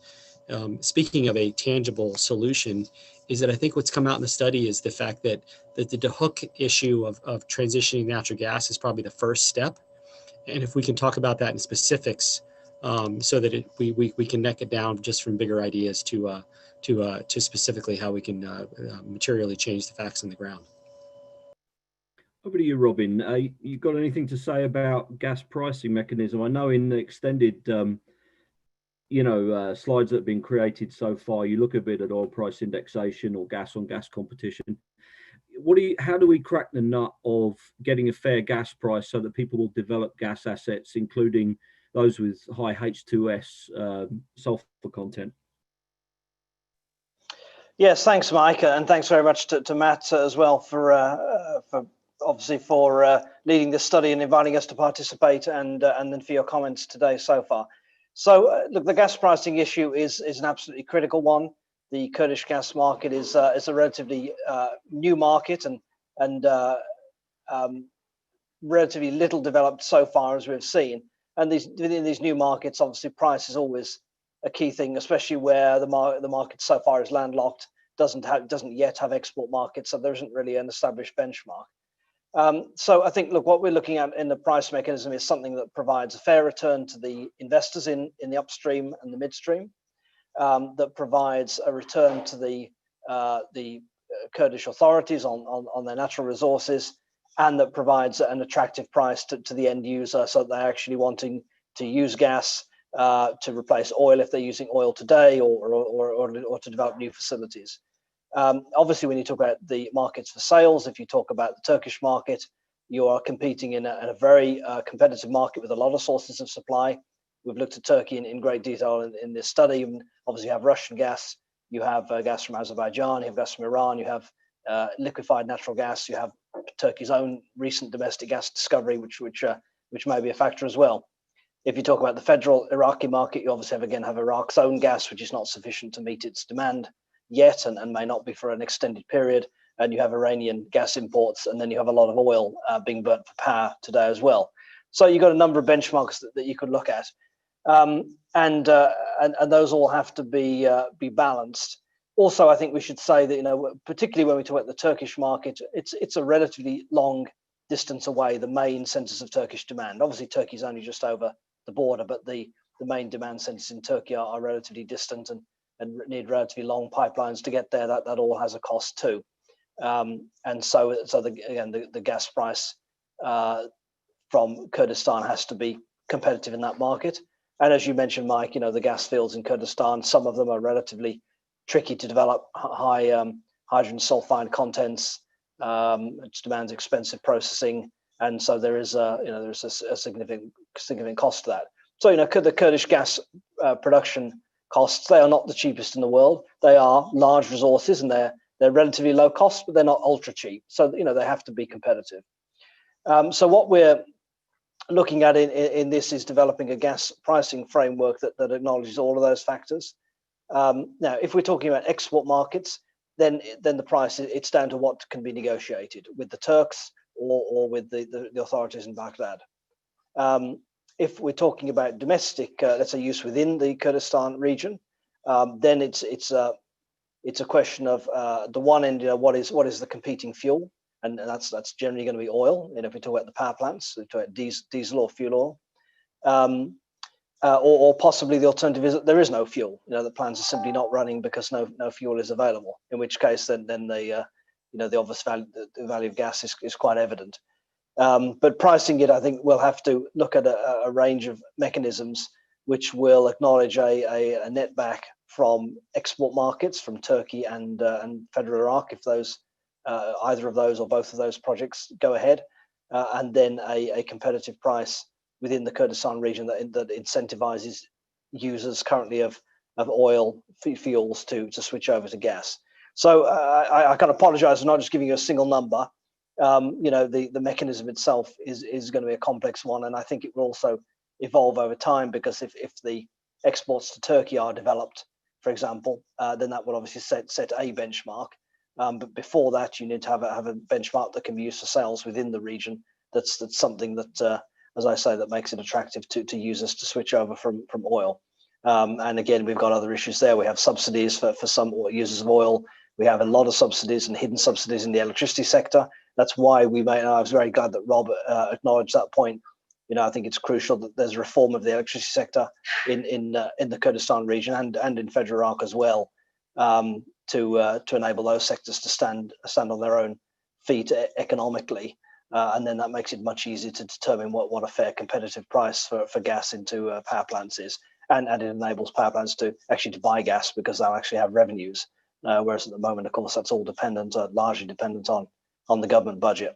speaking of a tangible solution, is that I think what's come out in the study is the fact that the hook issue of transitioning natural gas is probably the first step. And if we can talk about that in specifics, so that we can neck it down just from bigger ideas to specifically how we can materially change the facts on the ground. Over to you, Robin. You got anything to say about gas pricing mechanism? I know in the extended, slides that have been created so far, you look a bit at oil price indexation or gas on gas competition. How do we crack the nut of getting a fair gas price so that people will develop gas assets, including those with high H2S sulfur content? Yes, thanks, Mike, and thanks very much to Matt as well for leading this study and inviting us to participate, and then for your comments today so far. So, look, the gas pricing issue is an absolutely critical one. The Kurdish gas market is a relatively new market and relatively little developed so far, as we've seen. And within these new markets, obviously, price is always a key thing, especially where the market so far is landlocked, doesn't yet have export markets, so there isn't really an established benchmark. So I think, look, what we're looking at in the price mechanism is something that provides a fair return to the investors in the upstream and the midstream, that provides a return to the Kurdish authorities on their natural resources, and that provides an attractive price to the end user, so that they're actually wanting to use gas to replace oil if they're using oil today, or to develop new facilities. Obviously, when you talk about the markets for sales, if you talk about the Turkish market, you are competing in a very competitive market with a lot of sources of supply. We've looked at Turkey in great detail in this study. And obviously, you have Russian gas, you have gas from Azerbaijan, you have gas from Iran, you have liquefied natural gas, you have Turkey's own recent domestic gas discovery, which may be a factor as well. If you talk about the federal Iraqi market, you obviously have Iraq's own gas, which is not sufficient to meet its demand yet, and may not be for an extended period. And you have Iranian gas imports, and then you have a lot of oil being burnt for power today as well. So you've got a number of benchmarks that you could look at, and those all have to be balanced. Also, I think we should say that, particularly when we talk about the Turkish market, it's a relatively long distance away, the main centers of Turkish demand. Obviously, Turkey's only just over the border, but the main demand centers in Turkey are relatively distant and need relatively long pipelines to get there. That all has a cost too. And so the gas price from Kurdistan has to be competitive in that market. And as you mentioned, Mike, the gas fields in Kurdistan, some of them are relatively tricky to develop, high hydrogen sulfide contents, which demands expensive processing, and so there's a significant cost to that. So the Kurdish gas production costs, they are not the cheapest in the world. They are large resources, and they're relatively low cost, but they're not ultra cheap. So they have to be competitive. So what we're looking at in this is developing a gas pricing framework that acknowledges all of those factors. Now, if we're talking about export markets, then the price, it's down to what can be negotiated with the Turks or with the authorities in Baghdad. if we're talking about domestic, let's say, use within the Kurdistan region, then it's a question of the one end, what is the competing fuel, and that's generally going to be oil. If we talk about the power plants, we talk about diesel or fuel oil, or possibly the alternative is that there is no fuel. The plants are simply not running because no fuel is available. In which case, then the obvious value, the value of gas is quite evident. But pricing it, I think we'll have to look at a range of mechanisms which will acknowledge a net back from export markets, from Turkey and Federal Iraq, if those either of those or both of those projects go ahead, and then a competitive price within the Kurdistan region that incentivizes users currently of oil fuels to switch over to gas. So I can apologize for not just giving you a single number. The mechanism itself is going to be a complex one, and I think it will also evolve over time, because if the exports to Turkey are developed, for example, then that will obviously set a benchmark. But before that, you need to have a benchmark that can be used for sales within the region. That's something that, as I say, that makes it attractive to users to switch over from oil. And again, we've got other issues there. We have subsidies for some users of oil. We have a lot of subsidies and hidden subsidies in the electricity sector. That's why I was very glad that Rob acknowledged that point. I think it's crucial that there's reform of the electricity sector in the Kurdistan region and in Federal Iraq as well, to enable those sectors to stand on their own feet economically, and then that makes it much easier to determine what a fair competitive price for gas into power plants is, and it enables power plants to buy gas, because they'll actually have revenues, whereas at the moment, of course, that's all largely dependent on the government budget.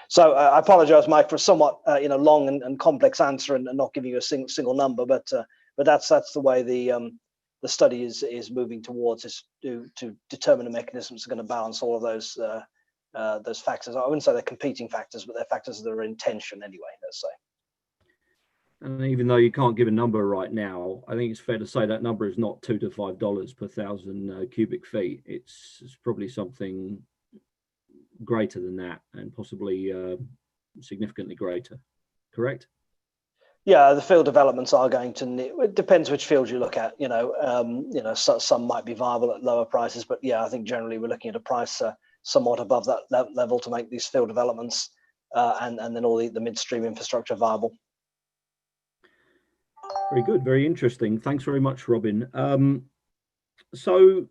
So I apologize, Mike, for a somewhat long and complex answer and not giving you a single number, but that's the way the study is moving towards, is to determine the mechanisms that are going to balance all of those factors. I wouldn't say they're competing factors, but they're factors that are in tension anyway, let's say. And even though you can't give a number right now, I think it's fair to say that number is not $2 to $5 per 1,000 cubic feet. It's probably something greater than that, and possibly significantly greater. Correct? Yeah, the field developments are going to. It depends which field you look at. Some might be viable at lower prices, but yeah, I think generally we're looking at a price somewhat above that level to make these field developments and then all the midstream infrastructure viable. Very good, very interesting. Thanks very much, Robin. So,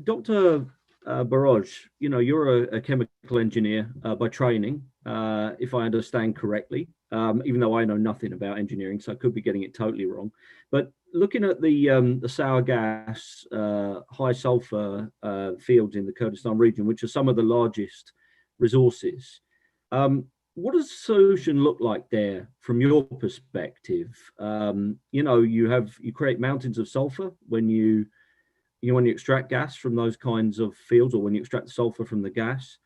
Dr. Barozh, you're a chemical engineer by training, if I understand correctly, even though I know nothing about engineering, so I could be getting it totally wrong. But looking at the sour gas, high sulfur fields in the Kurdistan region, which are some of the largest resources, what does the solution look like there from your perspective? You create mountains of sulfur when you extract gas from those kinds of fields, or when you extract the sulfur from the gas.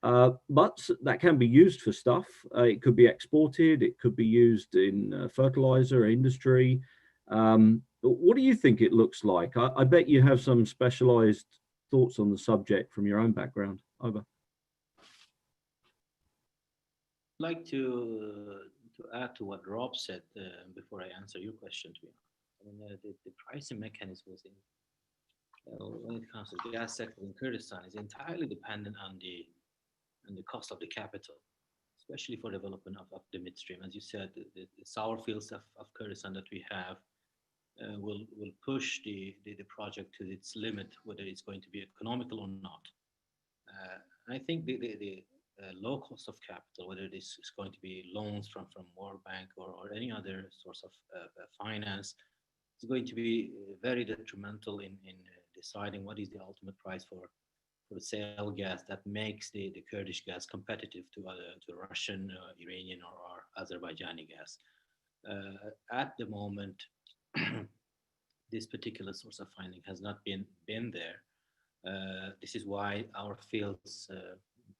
But that can be used for stuff. It could be exported. It could be used in fertilizer industry. What do you think it looks like? I bet you have some specialized thoughts on the subject from your own background. Over. I'd like to add to what Rob said before I answer your question. The pricing mechanisms when it comes to the gas sector in Kurdistan is entirely dependent on the cost of the capital, especially for development of the midstream. As you said, the sour fields of Kurdistan that we have will push the project to its limit, whether it's going to be economical or not. I think the low cost of capital, whether this is going to be loans from World Bank or any other source of finance, is going to be very detrimental in deciding what is the ultimate price for sale gas that makes the Kurdish gas competitive to Russian, Iranian, or Azerbaijani gas. At the moment, this particular source of funding has not been there. This is why our fields,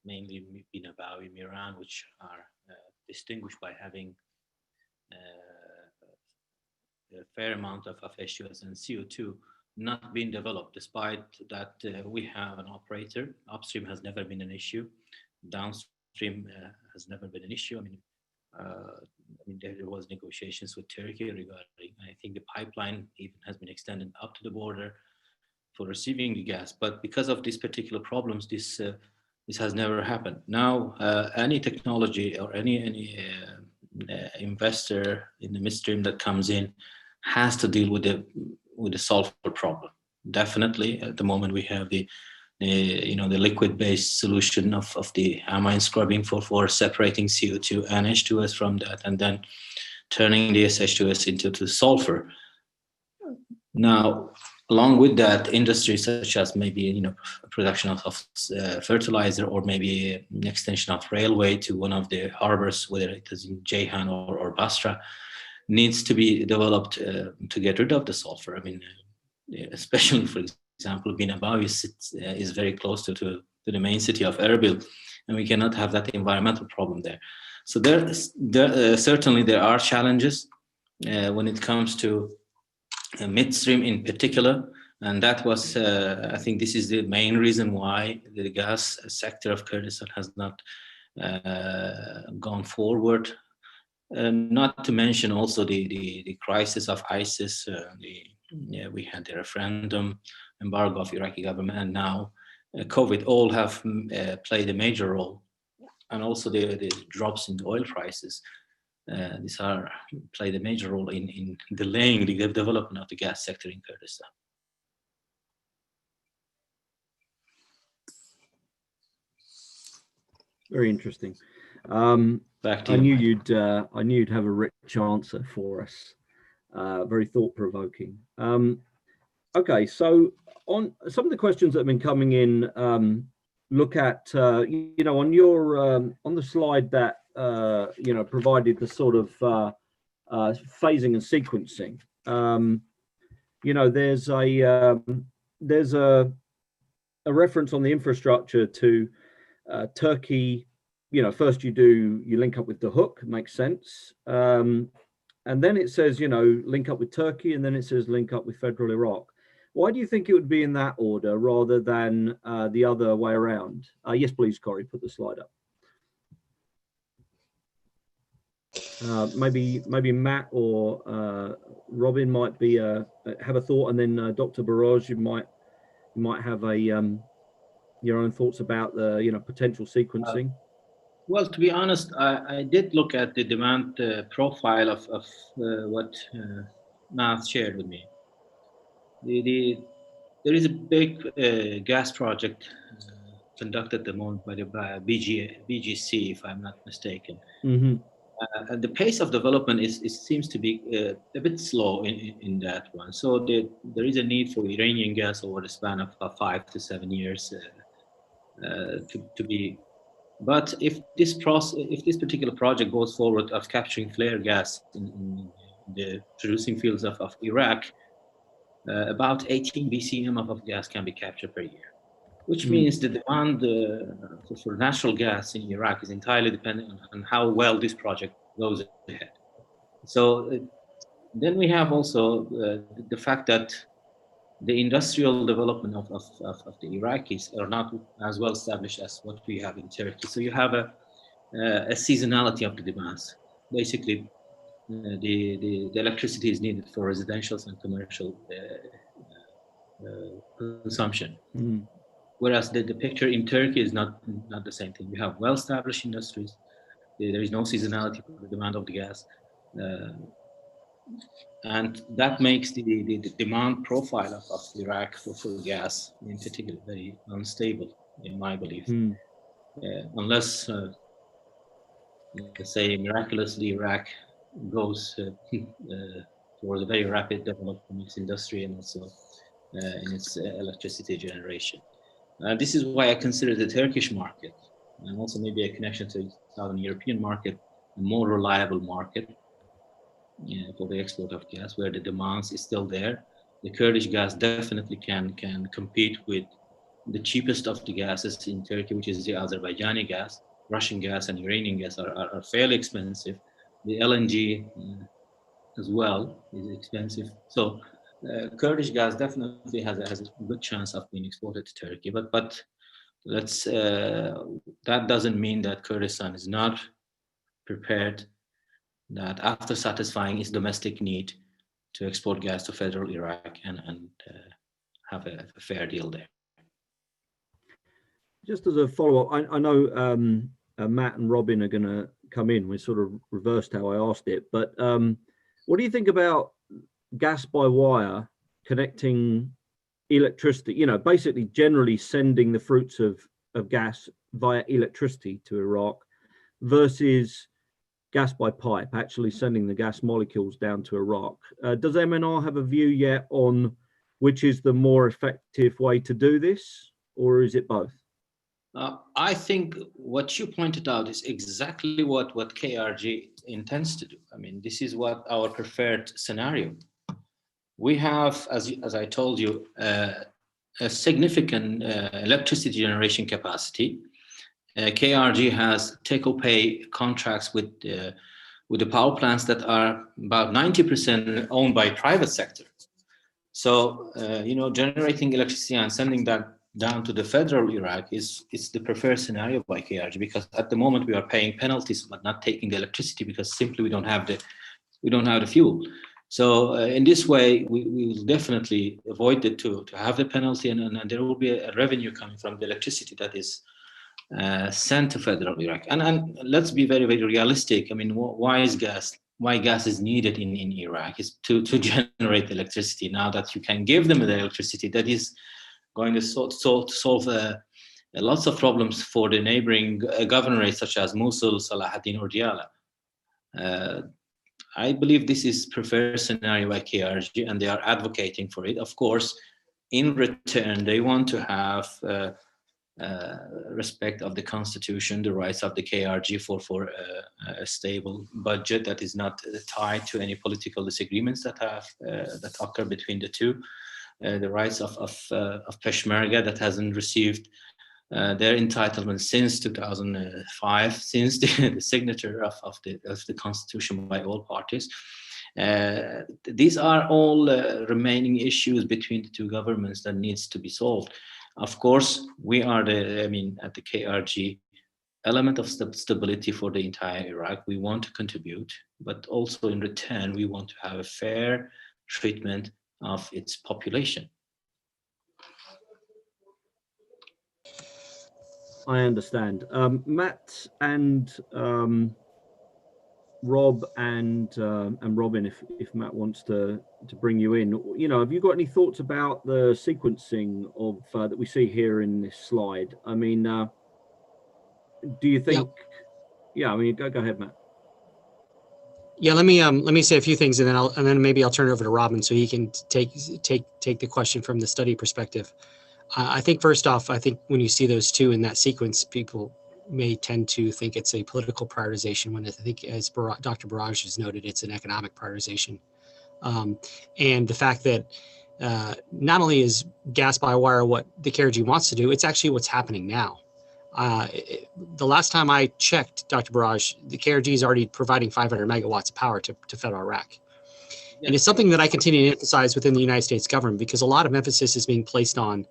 mainly Bina Bawi, Miran, which are distinguished by having a fair amount of H2S and CO2, not being developed, despite that we have an operator. Upstream has never been an issue. Downstream has never been an issue. I mean, there was negotiations with Turkey regarding, I think the pipeline even has been extended up to the border for receiving the gas. But because of these particular problems, this has never happened. Now, any technology or any investor in the midstream that comes in has to deal with the sulfur problem. Definitely, at the moment we have the liquid-based solution of the amine scrubbing for separating CO2 and H2S from that, and then turning the SH2S into sulfur. Now, along with that, industries such as maybe production of fertilizer, or maybe an extension of railway to one of the harbors, whether it is in Ceyhan or Basra, needs to be developed to get rid of the sulfur. I mean, especially for example, Binabawi is very close to the main city of Erbil, and we cannot have that environmental problem there. So certainly there are challenges when it comes to midstream in particular, and that was, I think this is the main reason why the gas sector of Kurdistan has not gone forward. Not to mention also the crisis of ISIS. We had the referendum, embargo of Iraqi government, and now COVID all have played a major role, and also the drops in the oil prices. These played a major role in delaying the development of the gas sector in Kurdistan. Very interesting. Back to I you. knew you'd have a rich answer for us. Very thought-provoking. Okay, so on some of the questions that have been coming in, look at on your on the slide that provided the sort of phasing and sequencing. There's a reference on the infrastructure to Turkey. First you link up with the hook, makes sense. And then it says, link up with Turkey, and then it says link up with federal Iraq. Why do you think it would be in that order rather than the other way around? Yes, please, Corey, put the slide up. Maybe Matt or Robin might be have a thought, and then Dr. Barozh, you might have your own thoughts about the potential sequencing. Well, to be honest, I did look at the demand profile of what Matt shared with me. There is a big gas project conducted at the moment by the BGC, if I'm not mistaken. Mm-hmm. The pace of development seems to be a bit slow in that one. So there is a need for Iranian gas over the span of 5 to 7 years to be. But if this particular project goes forward of capturing flare gas in the producing fields of Iraq, about 18 BCM of gas can be captured per year, which means the demand for natural gas in Iraq is entirely dependent on how well this project goes ahead. So then we have also the fact that the industrial development of the Iraqis are not as well established as what we have in Turkey. So you have a seasonality of the demands. Basically, the electricity is needed for residential and commercial consumption. Whereas the picture in Turkey is not the same thing. We have well-established industries. There is no seasonality for the demand of the gas. And that makes the demand profile of Iraq for gas in particular very unstable, in my belief. Unless, let's say, miraculously Iraq goes towards a very rapid development in its industry and also in its electricity generation. This is why I consider the Turkish market, and also maybe a connection to the Southern European market, a more reliable market for the export of gas, where the demand is still there. The Kurdish gas definitely can compete with the cheapest of the gases in Turkey, which is the Azerbaijani gas. Russian gas and Iranian gas are fairly expensive. The LNG as well is expensive. So Kurdish gas definitely has a good chance of being exported to Turkey. But let's that doesn't mean that Kurdistan is not prepared that after satisfying its domestic need to export gas to federal Iraq and have a fair deal there. Just as a follow-up, I know Matt and Robin are going to come in. We sort of reversed how I asked it, but what do you think about gas by wire connecting electricity, you know, basically generally sending the fruits of gas via electricity to Iraq versus gas by pipe, actually sending the gas molecules down to Iraq? Does MNR have a view yet on which is the more effective way to do this, or is it both? I think what you pointed out is exactly what KRG intends to do. I mean, this is what our preferred scenario. We have, as I told you, a significant electricity generation capacity. KRG has take-or-pay contracts with the power plants that are about 90% owned by private sector. So, you know, generating electricity and sending that down to the federal Iraq is the preferred scenario by KRG, because at the moment we are paying penalties but not taking the electricity because simply we don't have the fuel. So in this way, we will definitely avoid it to have the penalty, and there will be a revenue coming from the electricity that is sent to federal Iraq. And let's be very, very realistic. I mean, why gas is needed in Iraq is to generate electricity. Now that you can give them the electricity, that is going to solve lots of problems for the neighboring governorates such as Mosul, Salahuddin, or Diyala. I believe this is preferred scenario by KRG, and they are advocating for it. Of course, in return, they want to have respect of the constitution, the rights of the KRG for a stable budget that is not tied to any political disagreements that occur between the two. The rights of Peshmerga that hasn't received their entitlement since 2005, since the signature of the constitution by all parties. These are all remaining issues between the two governments that needs to be solved. Of course, we are at the KRG, element of stability for the entire Iraq. We want to contribute, but also in return, we want to have a fair treatment of its population. I understand. Matt and Rob and Robin, if Matt wants to bring you in, you know, have you got any thoughts about the sequencing of that we see here in this slide? I mean, do you think? Yeah, I mean, go ahead, Matt. Yeah, let me say a few things, and then maybe I'll turn it over to Robin so he can take the question from the study perspective. I think first off, I think when you see those two in that sequence, people may tend to think it's a political prioritization, when I think, as Dr. Barozh has noted, it's an economic prioritization. And the fact that not only is gas by wire what the KRG wants to do, it's actually what's happening now. The last time I checked, Dr. Barozh, the KRG is already providing 500 megawatts of power to federal Iraq. Yeah. And it's something that I continue to emphasize within the United States government, because a lot of emphasis is being placed on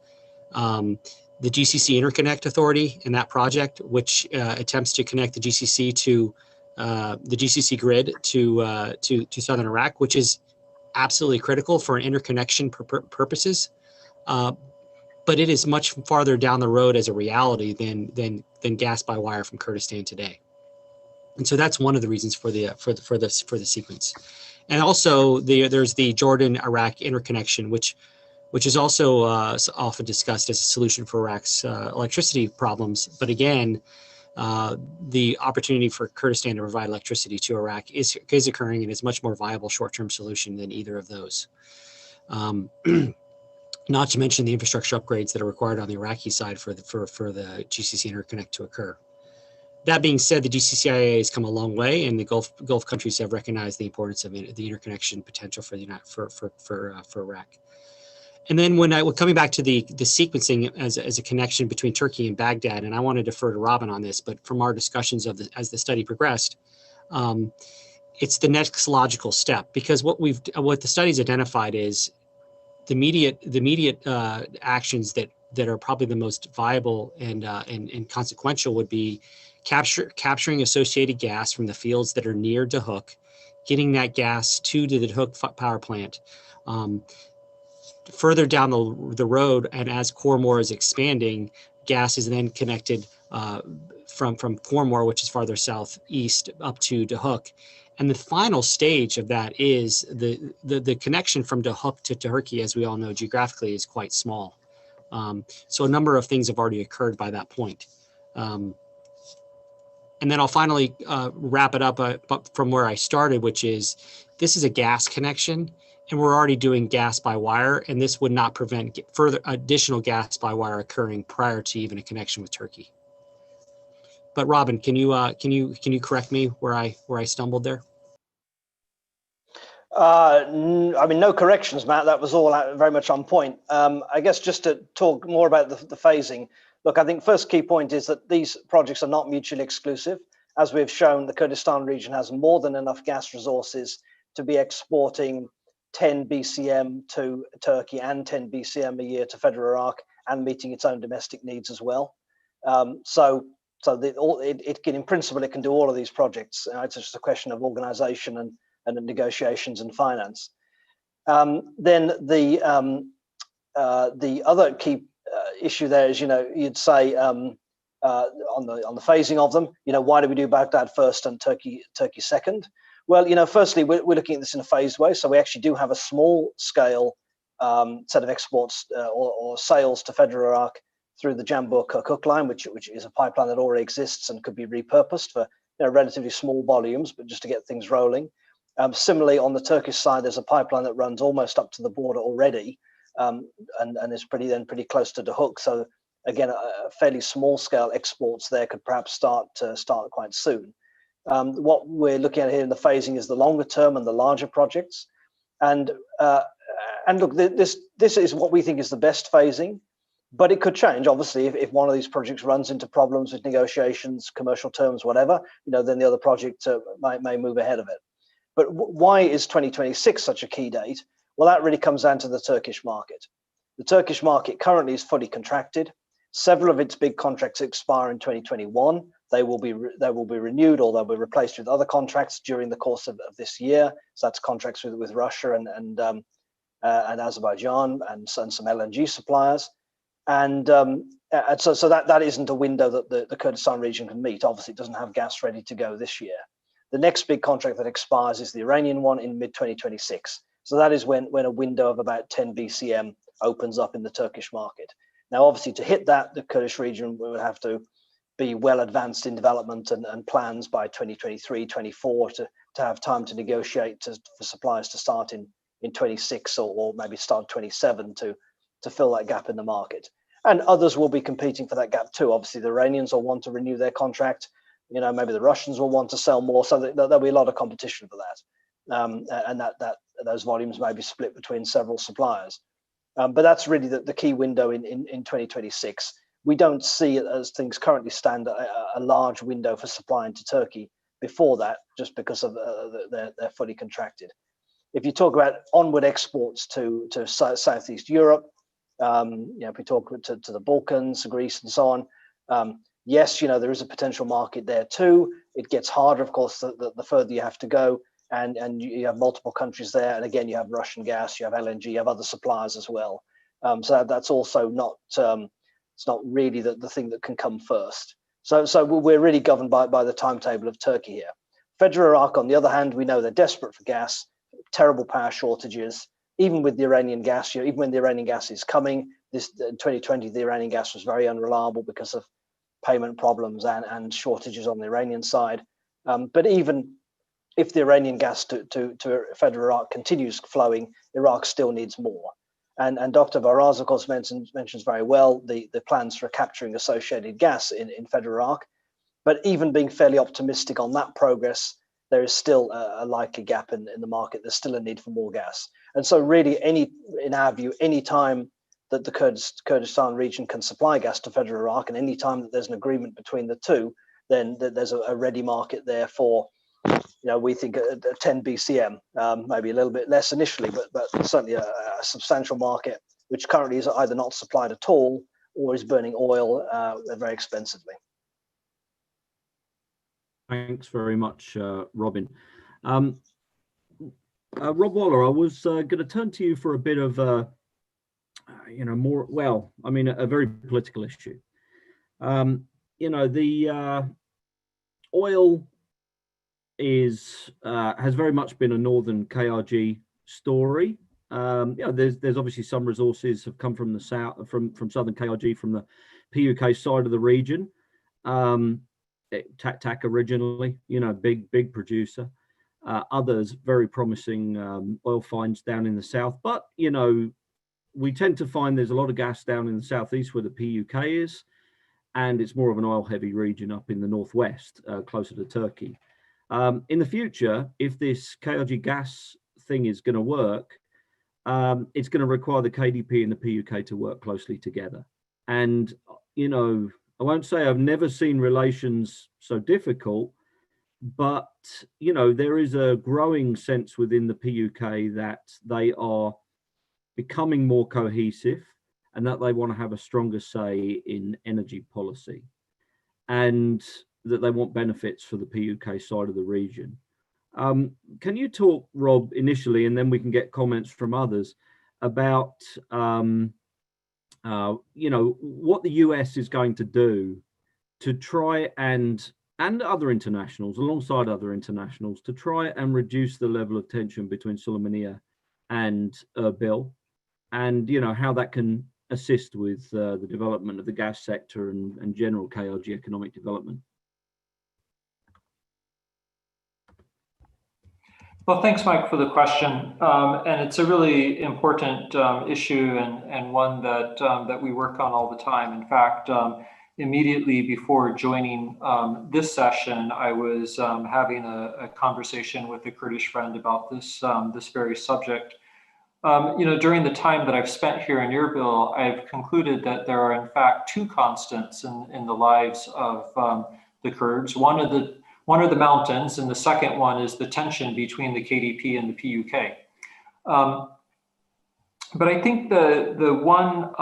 the GCC Interconnect Authority and that project, which attempts to connect the GCC to the GCC grid to southern Iraq, which is absolutely critical for an interconnection purposes. But it is much farther down the road as a reality than gas by wire from Kurdistan today. And so that's one of the reasons for the sequence. And also there's the Jordan-Iraq interconnection, which is also often discussed as a solution for Iraq's electricity problems. But again, the opportunity for Kurdistan to provide electricity to Iraq is occurring, and is much more viable short-term solution than either of those. Not to mention the infrastructure upgrades that are required on the Iraqi side for the GCC interconnect to occur. That being said, the GCCIA has come a long way, and the Gulf countries have recognized the importance of the interconnection potential for Iraq. And then coming back to the sequencing as a connection between Turkey and Baghdad, and I want to defer to Robin on this, but from our discussions as the study progressed, it's the next logical step, because what the study's identified is the immediate actions that are probably the most viable and consequential would be capturing associated gas from the fields that are near Dahuk getting that gas to the Duhok power plant. Further down the road, and as Khormor is expanding, gas is then connected from Khormor, which is farther southeast, up to Duhok. And the final stage of that is the connection from Duhok to Turkey, as we all know geographically, is quite small. So a number of things have already occurred by that point. And then I'll finally wrap it up from where I started, which is this is a gas connection, and we're already doing gas by wire, and this would not prevent further additional gas by wire occurring prior to even a connection with Turkey. But Robin, can you correct me where I stumbled there? I mean, no corrections, Matt. That was all very much on point. I guess just to talk more about the phasing. Look, I think first key point is that these projects are not mutually exclusive. As we've shown, the Kurdistan region has more than enough gas resources to be exporting 10 BCM to Turkey and 10 BCM a year to federal Iraq, and meeting its own domestic needs as well. So it can, in principle, it can do all of these projects. It's just a question of organization and negotiations and finance. Then the other key issue there is, you'd say on the phasing of them, why do we do Baghdad first and Turkey second? Well, firstly, we're looking at this in a phased way. So we actually do have a small scale set of exports or sales to federal Iraq through the Jambur-Kirkuk line, which is a pipeline that already exists and could be repurposed for relatively small volumes, but just to get things rolling. Similarly, on the Turkish side, there's a pipeline that runs almost up to the border already, and is pretty close to Duhok. So again, a fairly small scale exports there could perhaps start quite soon. What we're looking at here in the phasing is the longer term and the larger projects. And look, this is what we think is the best phasing, but it could change. Obviously, if one of these projects runs into problems with negotiations, commercial terms, whatever, then the other project may move ahead of it. But why is 2026 such a key date? Well, that really comes down to the Turkish market. The Turkish market currently is fully contracted. Several of its big contracts expire in 2021. They will be renewed, or they'll be replaced with other contracts during the course of this year. So that's contracts with Russia and Azerbaijan and some LNG suppliers. And so that isn't a window that the Kurdistan region can meet. Obviously, it doesn't have gas ready to go this year. The next big contract that expires is the Iranian one in mid-2026. So that is when a window of about 10 BCM opens up in the Turkish market. Now, obviously, to hit that, the Kurdish region will have to be well advanced in development and plans by 2023, 24 to have time to negotiate for suppliers to start in 26 or maybe start 27 to fill that gap in the market. And others will be competing for that gap too. Obviously, the Iranians will want to renew their contract. Maybe the Russians will want to sell more, so there'll be a lot of competition for that, and that those volumes may be split between several suppliers. But that's really the key window in 2026. We don't see it, as things currently stand, a large window for supply into Turkey before that, just because of they're fully contracted. If you talk about onward exports to Southeast Europe, if we talk to the Balkans, Greece, and so on. Yes, there is a potential market there too. It gets harder, of course, the further you have to go, and you have multiple countries there. And again, you have Russian gas, you have LNG, you have other suppliers as well. So that's also not it's not really the thing that can come first. So we're really governed by the timetable of Turkey here. Federal Iraq, on the other hand, we know they're desperate for gas, terrible power shortages. Even with the Iranian gas, even when the Iranian gas is coming, in 2020, the Iranian gas was very unreliable because of payment problems and shortages on the Iranian side. But even if the Iranian gas to federal Iraq continues flowing, Iraq still needs more. And Dr. Barozh, of course, mentions very well the plans for capturing associated gas in federal Iraq. But even being fairly optimistic on that progress, there is still a likely gap in the market. There's still a need for more gas. And so really, in our view, any time that the Kurdistan region can supply gas to federal Iraq, and any time that there's an agreement between the two, then there's a ready market there for, we think a 10 BCM, maybe a little bit less initially, but certainly a substantial market, which currently is either not supplied at all or is burning oil very expensively. Thanks very much, Robin. Rob Waller, I was going to turn to you for a bit of, more, well, I mean, a very political issue. The oil has very much been a northern KRG story. There's obviously some resources have come from the south, from southern KRG, from the PUK side of the region. TAC originally, big producer. Others very promising oil finds down in the south, but we tend to find there's a lot of gas down in the southeast where the PUK is, and it's more of an oil heavy region up in the northwest, closer to Turkey. In the future, if this KRG gas thing is going to work, it's going to require the KDP and the PUK to work closely together. And, I won't say I've never seen relations so difficult, but, there is a growing sense within the PUK that they are becoming more cohesive and that they want to have a stronger say in energy policy, and that they want benefits for the PUK side of the region. Can you talk, Rob, initially, and then we can get comments from others about, what the US is going to do to try and other internationals, alongside other internationals, to try and reduce the level of tension between Sulaymaniyah and Erbil, and how that can assist with the development of the gas sector and general KRG economic development. Well, thanks, Mike, for the question. And it's a really important issue, and one that we work on all the time. In fact, immediately before joining this session, I was having a conversation with a Kurdish friend about this very subject. During the time that I've spent here in Erbil, I've concluded that there are in fact two constants in the lives of the Kurds. One are the mountains, and the second one is the tension between the KDP and the PUK. But I think the one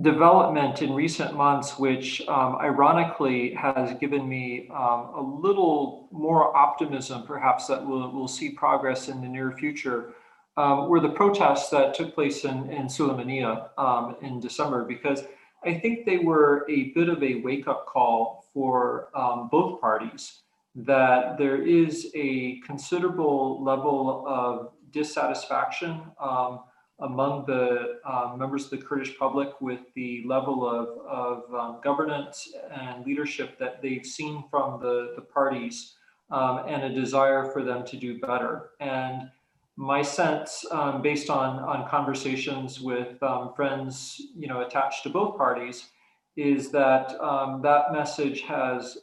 development in recent months, which ironically has given me a little more optimism, perhaps, that we'll see progress in the near future, were the protests that took place in Sulaymaniyah in December, because I think they were a bit of a wake-up call for both parties, that there is a considerable level of dissatisfaction among the members of the Kurdish public with the level of governance and leadership that they've seen from the parties, and a desire for them to do better. And my sense, based on conversations with friends, attached to both parties, is that that message has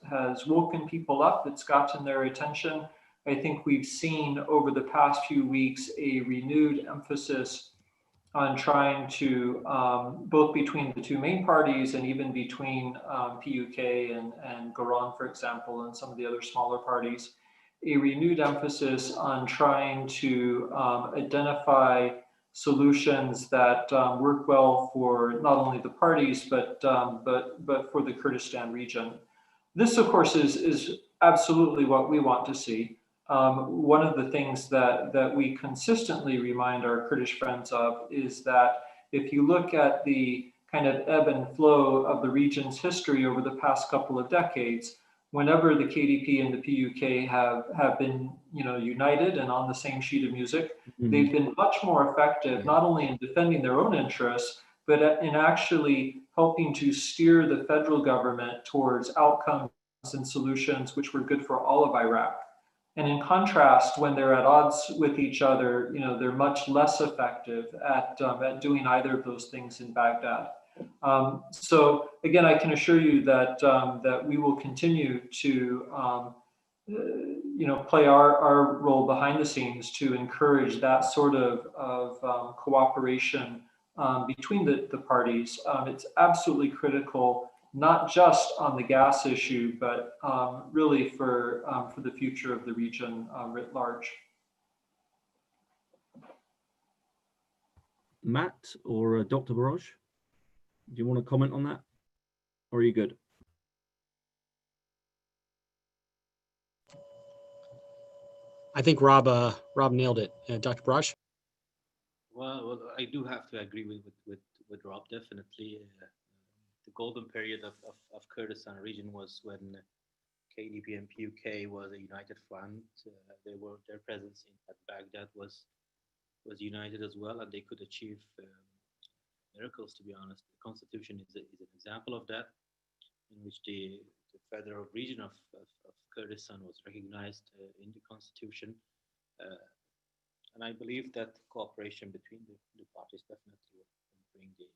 woken people up. It's gotten their attention. I think we've seen over the past few weeks a renewed emphasis on trying to, both between the two main parties and even between PUK and Goran, for example, and some of the other smaller parties, a renewed emphasis on trying to identify solutions that work well for not only the parties, but for the Kurdistan region. This, of course, is absolutely what we want to see. One of the things that we consistently remind our Kurdish friends of is that if you look at the kind of ebb and flow of the region's history over the past couple of decades, whenever the KDP and the PUK have been, united and on the same sheet of music, they've been much more effective, not only in defending their own interests, but in actually helping to steer the federal government towards outcomes and solutions which were good for all of Iraq. And in contrast, when they're at odds with each other, they're much less effective at doing either of those things in Baghdad. So again, I can assure you that that we will continue to play our role behind the scenes to encourage that sort of cooperation between the parties. It's absolutely critical, not just on the gas issue, but really for the future of the region writ large. Matt or Dr. Barozh, do you want to comment on that, or are you good? I think Rob nailed it. Dr. Barozh? Well, I do have to agree with Rob, definitely. The golden period of Kurdistan region was when KDP and PUK was a united front. Their presence at Baghdad was united as well, and they could achieve miracles, to be honest. The constitution is an example of that, in which the federal region of Kurdistan was recognized in the constitution. And I believe that cooperation between the parties definitely will bring the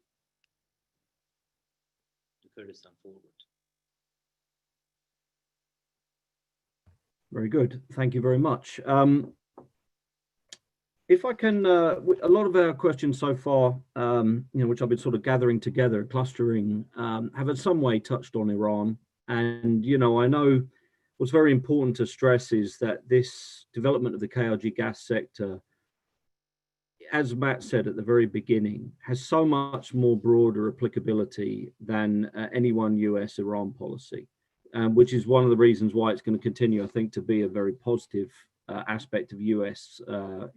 Kurdistan forward. Very good. Thank you very much. If I can, a lot of our questions so far, which I've been sort of gathering together, clustering, have in some way touched on Iran. And, I know what's very important to stress is that this development of the KRG gas sector, as Matt said at the very beginning, has so much more broader applicability than any one US-Iran policy, which is one of the reasons why it's going to continue, I think, to be a very positive aspect of US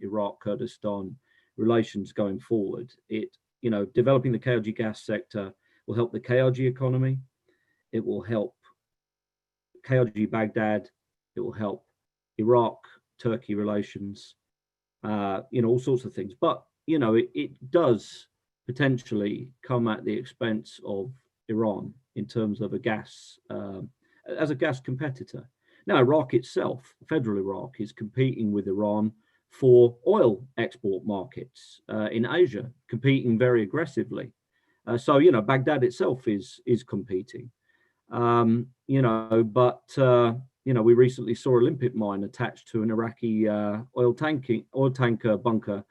Iraq Kurdistan relations going forward. Developing the KRG gas sector will help the KRG economy. It will help KRG Baghdad. It will help Iraq Turkey relations. All sorts of things. But it does potentially come at the expense of Iran in terms of a gas as a gas competitor. Now, Iraq itself, federal Iraq, is competing with Iran for oil export markets in Asia, competing very aggressively. So Baghdad itself is competing. We recently saw a limpet mine attached to an Iraqi oil tanker bunker,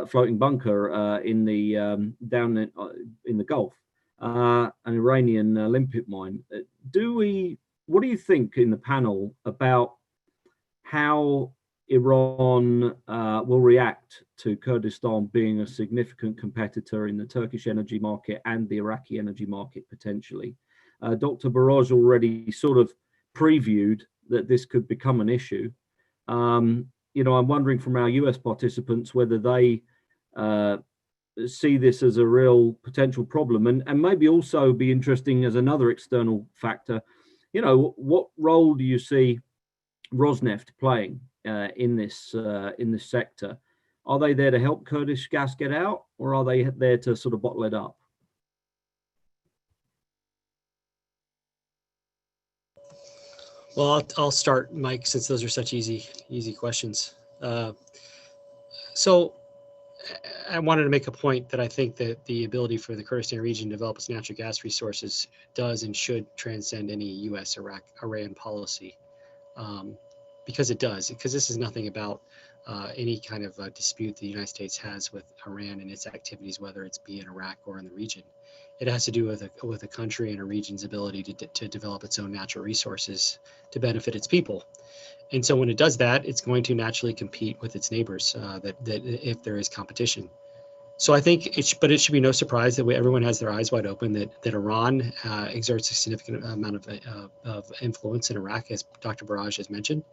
floating bunker in the down in the Gulf, an Iranian limpet mine. What do you think in the panel about how Iran will react to Kurdistan being a significant competitor in the Turkish energy market and the Iraqi energy market potentially? Dr. Barozh already sort of previewed that this could become an issue. I'm wondering from our US participants whether they see this as a real potential problem, and maybe also be interesting as another external factor. What role do you see Rosneft playing in this sector? Are they there to help Kurdish gas get out, or are they there to sort of bottle it up? Well, I'll start, Mike, since those are such easy questions. So I wanted to make a point that I think that the ability for the Kurdistan region to develop its natural gas resources does and should transcend any US-Iran policy, because it does. Because this is nothing about any kind of dispute the United States has with Iran and its activities, whether it's be in Iraq or in the region. It has to do with a country and a region's ability to develop its own natural resources to benefit its people. And so when it does that, it's going to naturally compete with its neighbors that if there is competition. So I think it should be no surprise that everyone has their eyes wide open that Iran exerts a significant amount of influence in Iraq, as Dr. Barozh has mentioned,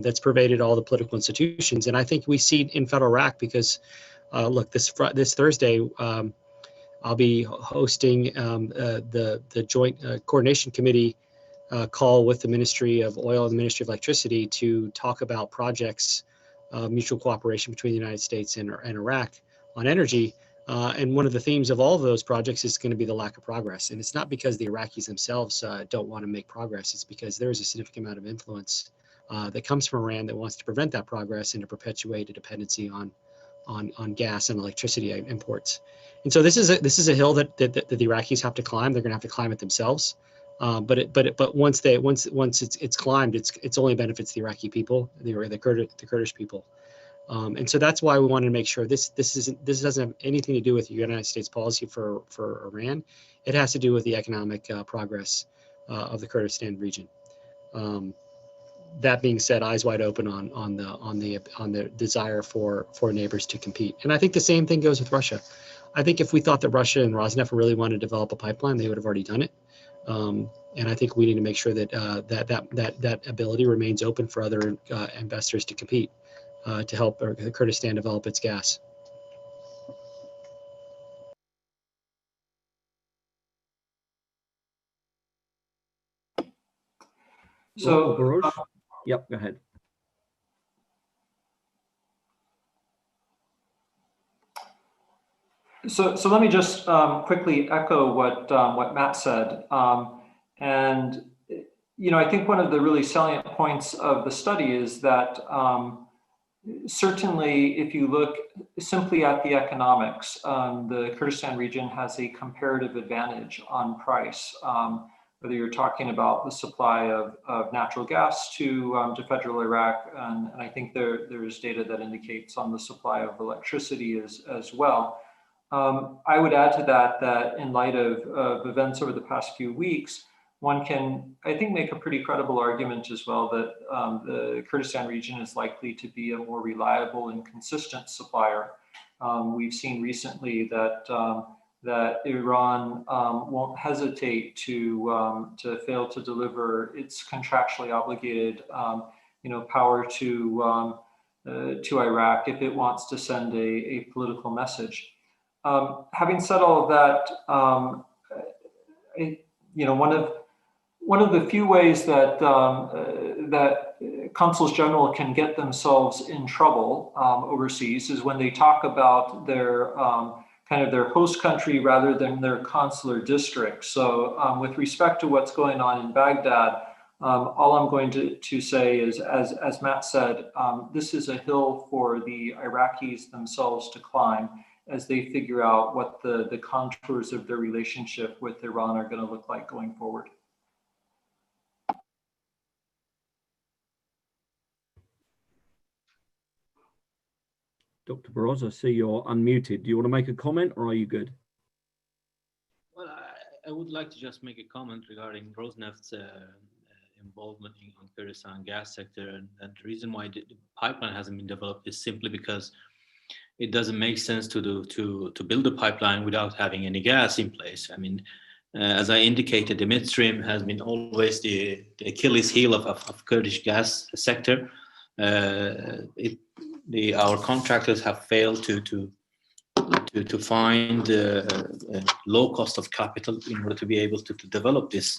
that's pervaded all the political institutions. And I think we see it in federal Iraq because, look, this Thursday, I'll be hosting the Joint Coordination Committee call with the Ministry of Oil and the Ministry of Electricity to talk about projects, mutual cooperation between the United States and Iraq on energy. And one of the themes of all of those projects is going to be the lack of progress. And it's not because the Iraqis themselves don't want to make progress. It's because there is a significant amount of influence that comes from Iran that wants to prevent that progress and to perpetuate a dependency on gas and electricity imports. And so this is a hill that the Iraqis have to climb. They're going to have to climb it themselves. But once it's climbed, it's only benefits the Iraqi people, the Kurdish people. And so that's why we wanted to make sure this doesn't have anything to do with the United States policy for Iran. It has to do with the economic progress of the Kurdistan region. That being said, eyes wide open on the desire for neighbors to compete. And I think the same thing goes with Russia. I think if we thought that Russia and Rosneft really wanted to develop a pipeline, they would have already done it. And I think we need to make sure that that ability remains open for other investors to compete to help Kurdistan develop its gas. So, Barozh? Yep, go ahead. So let me just quickly echo what Matt said. And I think one of the really salient points of the study is that certainly if you look simply at the economics, the Kurdistan region has a comparative advantage on price. Whether you're talking about the supply of natural gas to federal Iraq, and I think there's data that indicates on the supply of electricity as well. I would add to that in light of events over the past few weeks, one can, I think, make a pretty credible argument as well that the Kurdistan region is likely to be a more reliable and consistent supplier. We've seen recently that Iran won't hesitate to fail to deliver its contractually obligated, power to Iraq if it wants to send a political message. Having said all of that, one of the few ways that that consuls general can get themselves in trouble overseas is when they talk about their kind of their host country rather than their consular district. So with respect to what's going on in Baghdad, all I'm going to say is, as Matt said, this is a hill for the Iraqis themselves to climb as they figure out what the contours of their relationship with Iran are going to look like going forward. Dr. Barozh, I see you're unmuted. Do you want to make a comment, or are you good? Well, I would like to just make a comment regarding Rosneft's involvement in Kurdistan gas sector, and the reason why the pipeline hasn't been developed is simply because it doesn't make sense to build a pipeline without having any gas in place. I mean, as I indicated, the midstream has been always the Achilles heel of Kurdish gas sector. Our contractors have failed to find low cost of capital in order to be able to develop these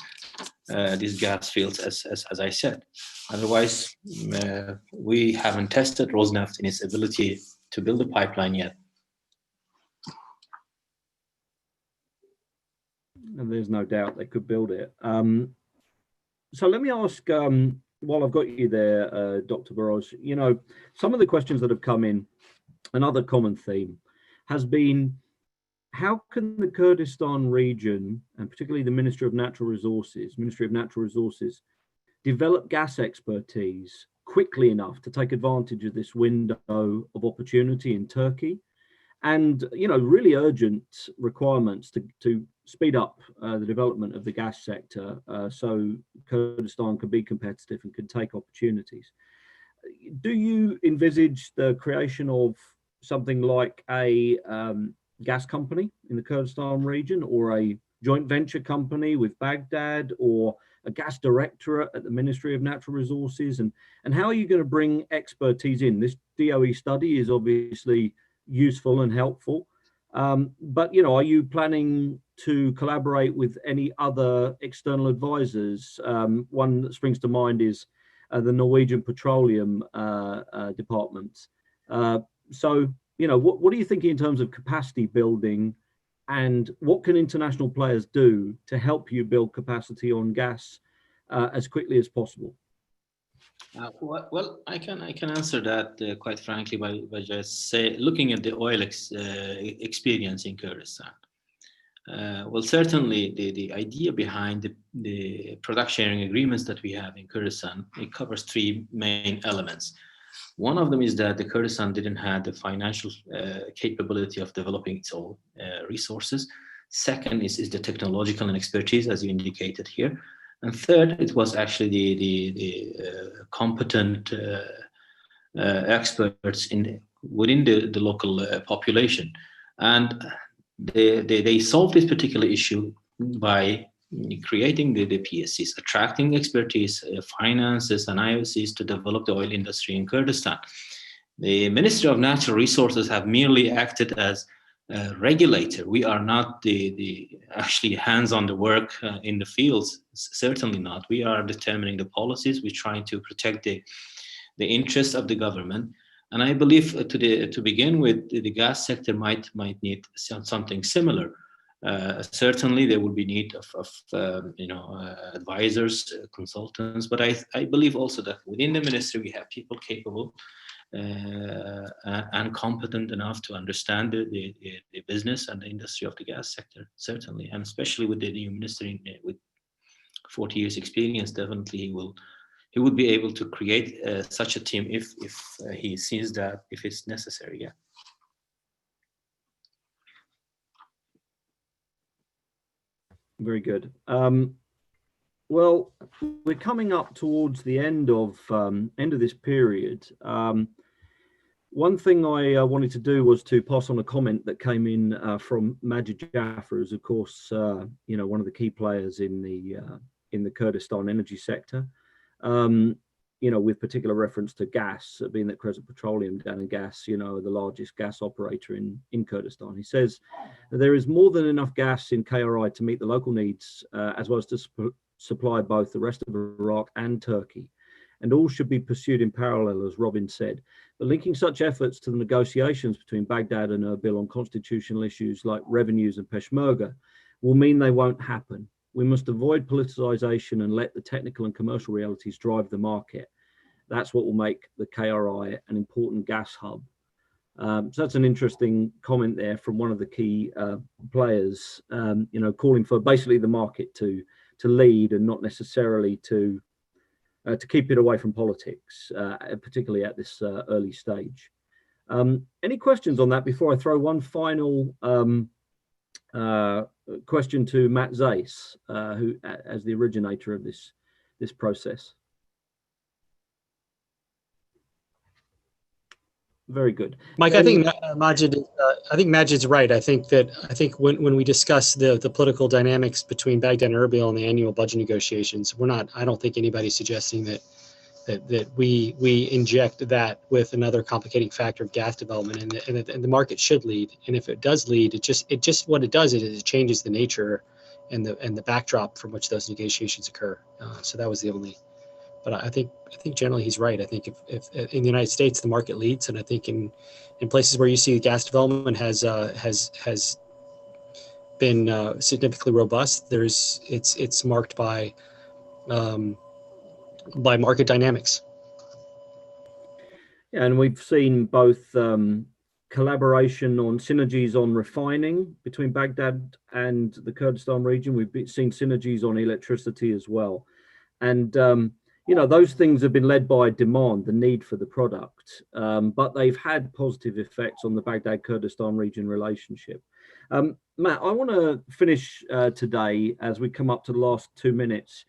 gas fields, as I said. Otherwise, we haven't tested Rosneft in its ability to build a pipeline yet. And there's no doubt they could build it. So let me ask, while I've got you there, Dr. Barozh, some of the questions that have come in, another common theme has been, how can the Kurdistan region, and particularly the Ministry of Natural Resources, develop gas expertise quickly enough to take advantage of this window of opportunity in Turkey, and really urgent requirements to speed up the development of the gas sector so Kurdistan can be competitive and can take opportunities. Do you envisage the creation of something like a gas company in the Kurdistan region, or a joint venture company with Baghdad, or a gas directorate at the Ministry of Natural Resources? And how are you going to bring expertise in? This DOE study is obviously useful and helpful, but are you planning to collaborate with any other external advisors? One that springs to mind is the Norwegian Petroleum Department. So what are you thinking in terms of capacity building, and what can international players do to help you build capacity on gas as quickly as possible? Well, I can answer that quite frankly by just looking at the oil experience in Kurdistan. Well, certainly the idea behind the product sharing agreements that we have in Kurdistan, it covers three main elements. One of them is that the Kurdistan didn't have the financial capability of developing its own resources. Second is the technological and expertise, as you indicated here. And third, it was actually the competent experts within the local population. And they solved this particular issue by creating the PSCs, attracting expertise, finances, and IOCs to develop the oil industry in Kurdistan. The Ministry of Natural Resources have merely acted as a regulator. We are not the actually hands on the work in the fields, certainly not. We are determining the policies. We're trying to protect the interests of the government. And I believe to begin with, the gas sector might need something similar. Certainly, there will be need of advisors, consultants, but I believe also that within the ministry we have people capable and competent enough to understand the business and the industry of the gas sector, certainly, and especially with the new minister with 40 years experience, definitely he would be able to create such a team if he sees that if it's necessary. Yeah. Very good. Well, we're coming up towards the end of this period. One thing I wanted to do was to pass on a comment that came in from Majid Jaffer, who's of course one of the key players in the Kurdistan energy sector. With particular reference to gas, being that Crescent Petroleum down in gas, the largest gas operator in Kurdistan. He says that there is more than enough gas in KRI to meet the local needs, as well as to supply both the rest of Iraq and Turkey. And all should be pursued in parallel, as Robin said. But linking such efforts to the negotiations between Baghdad and Erbil on constitutional issues like revenues and Peshmerga will mean they won't happen. We must avoid politicization and let the technical and commercial realities drive the market. That's what will make the KRI an important gas hub. So that's an interesting comment there from one of the key players, calling for basically the market to lead and not necessarily to keep it away from politics, particularly at this early stage. Any questions on that before I throw one final question to Matt Zais, who as the originator of this process? Very good, Mike. I think Majid's right. I think when we discuss the political dynamics between Baghdad and Erbil and the annual budget negotiations, I don't think anybody's suggesting that we inject that with another complicating factor of gas development, and the market should lead. And if it does lead, it just what it does is it changes the nature and the backdrop from which those negotiations occur. So that was the only. But I think generally he's right. I think if in the United States the market leads, and I think in places where you see gas development has been significantly robust, it's marked by market dynamics. Yeah, and we've seen both collaboration on synergies on refining between Baghdad and the Kurdistan region. We've seen synergies on electricity as well, and those things have been led by demand, the need for the product, but they've had positive effects on the Baghdad-Kurdistan region relationship. Matt, I want to finish today as we come up to the last 2 minutes.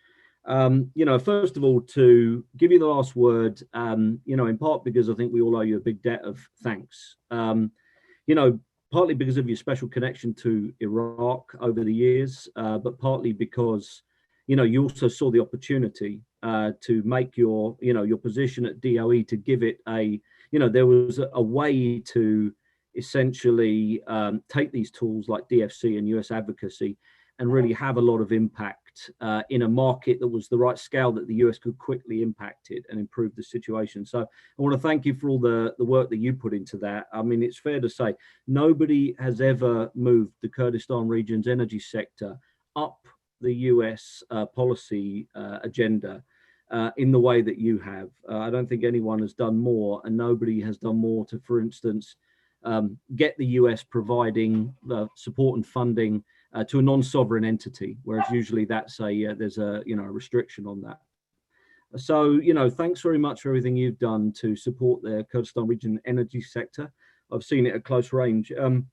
First of all, to give you the last word, in part because I think we all owe you a big debt of thanks. Partly because of your special connection to Iraq over the years, but partly because you also saw the opportunity to make your position at DOE, to give it there was a way to essentially take these tools like DFC and US advocacy and really have a lot of impact in a market that was the right scale that the US could quickly impact it and improve the situation. So I want to thank you for all the work that you put into that. I mean, it's fair to say nobody has ever moved the Kurdistan region's energy sector up the US policy agenda in the way that you have. I don't think anyone has done more, and nobody has done more to, for instance, get the US providing the support and funding to a non-sovereign entity, whereas usually that's there's a restriction on that. So thanks very much for everything you've done to support the Kurdistan region energy sector. I've seen it at close range. From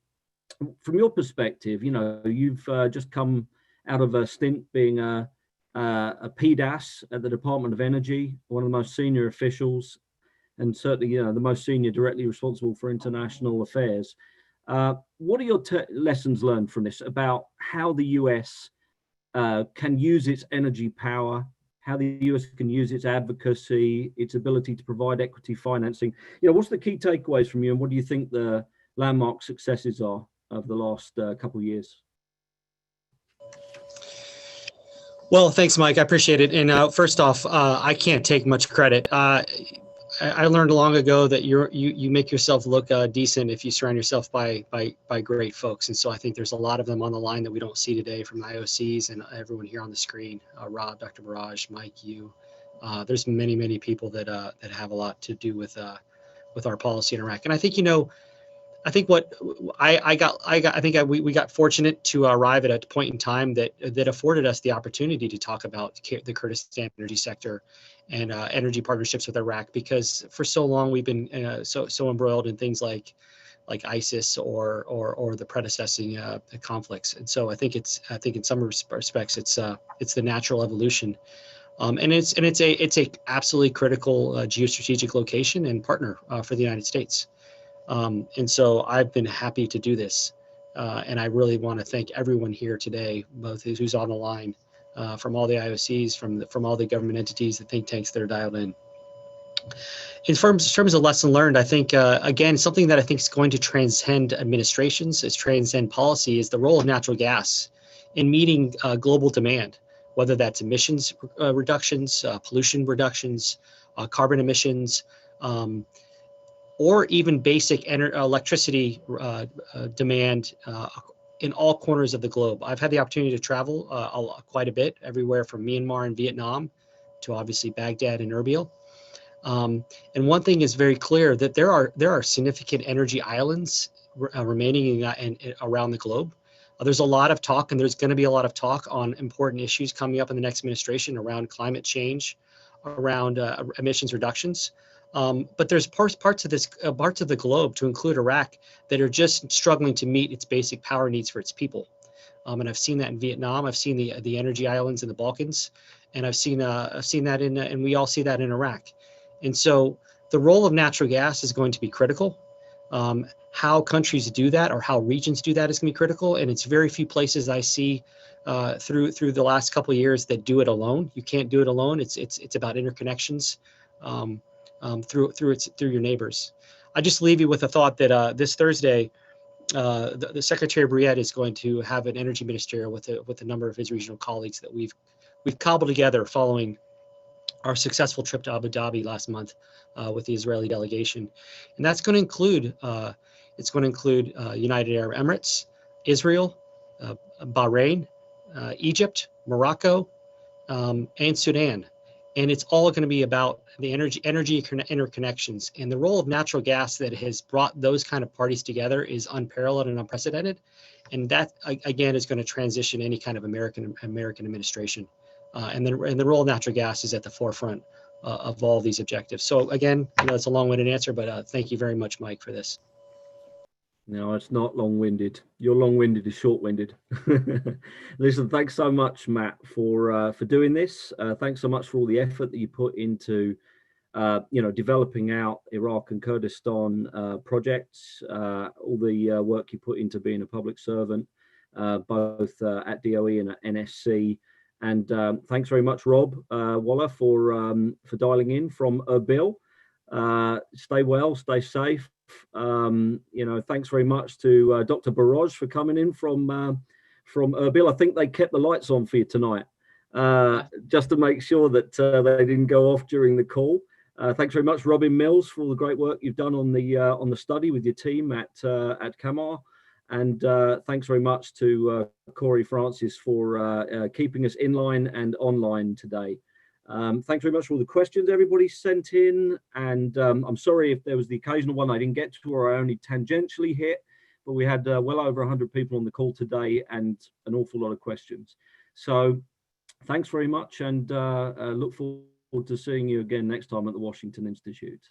your perspective, you've just come out of a stint being a PDAS at the Department of Energy, one of the most senior officials, and certainly the most senior directly responsible for international affairs. What are your lessons learned from this about how the US can use its energy power, how the US can use its advocacy, its ability to provide equity financing. What's the key takeaways from you, and what do you think the landmark successes are of the last couple of years? Well, thanks, Mike. I appreciate it. And first off, I can't take much credit. I learned long ago that you make yourself look decent if you surround yourself by great folks. And so I think there's a lot of them on the line that we don't see today, from the IOCs and everyone here on the screen. Rob, Dr. Barozh, Mike, you. There's many people that have a lot to do with our policy in Iraq. And I think I think what we got fortunate to arrive at a point in time that afforded us the opportunity to talk about the Kurdistan energy sector and energy partnerships with Iraq, because for so long we've been so embroiled in things like ISIS or the predecessing conflicts. And so I think in some respects it's the natural evolution. And it's a absolutely critical geostrategic location and partner for the United States. And so I've been happy to do this. And I really want to thank everyone here today, both who's on the line, from all the IOCs, from all the government entities, the think tanks that are dialed in. In terms of lesson learned, I think, again, something that I think is going to transcend administrations, is transcend policy, is the role of natural gas in meeting global demand, whether that's emissions reductions, pollution reductions, carbon emissions, or even basic electricity demand in all corners of the globe. I've had the opportunity to travel quite a bit, everywhere from Myanmar and Vietnam to obviously Baghdad and Erbil. And one thing is very clear, that there are significant energy islands remaining around the globe. There's a lot of talk, and there's going to be a lot of talk on important issues coming up in the next administration around climate change, around emissions reductions. But there's parts of the globe, to include Iraq, that are just struggling to meet its basic power needs for its people. And I've seen that in Vietnam. I've seen the energy islands in the Balkans, and I've seen that and we all see that in Iraq. And so the role of natural gas is going to be critical. How countries do that, or how regions do that, is going to be critical. And it's very few places I see through the last couple of years that do it alone. You can't do it alone. It's about interconnections. Through your neighbors. I just leave you with a thought that this Thursday, the Secretary of Riyadh is going to have an energy ministerial with a number of his regional colleagues that we've cobbled together following our successful trip to Abu Dhabi last month with the Israeli delegation, and that's going to include United Arab Emirates, Israel, Bahrain, Egypt, Morocco, and Sudan. And it's all going to be about the energy interconnections, and the role of natural gas that has brought those kind of parties together is unparalleled and unprecedented. And that, again, is going to transition any kind of American administration. And the role of natural gas is at the forefront of all these objectives. So again, it's a long-winded answer, but thank you very much, Mike, for this. No, it's not long-winded. Your long-winded is short-winded. Listen, thanks so much, Matt, for doing this. Thanks so much for all the effort that you put into, developing out Iraq and Kurdistan projects, all the work you put into being a public servant, both at DOE and at NSC. And thanks very much, Rob Waller, for dialing in from Erbil. Stay well, stay safe. Thanks very much to Dr. Barozh for coming in from Erbil. I think they kept the lights on for you tonight, just to make sure that they didn't go off during the call. Thanks very much, Robin Mills, for all the great work you've done on the study with your team at Kamar. And thanks very much to Corey Francis for keeping us in line and online today. Thanks very much for all the questions everybody sent in, and I'm sorry if there was the occasional one I didn't get to or I only tangentially hit, but we had well over 100 people on the call today and an awful lot of questions. So thanks very much, and look forward to seeing you again next time at the Washington Institute.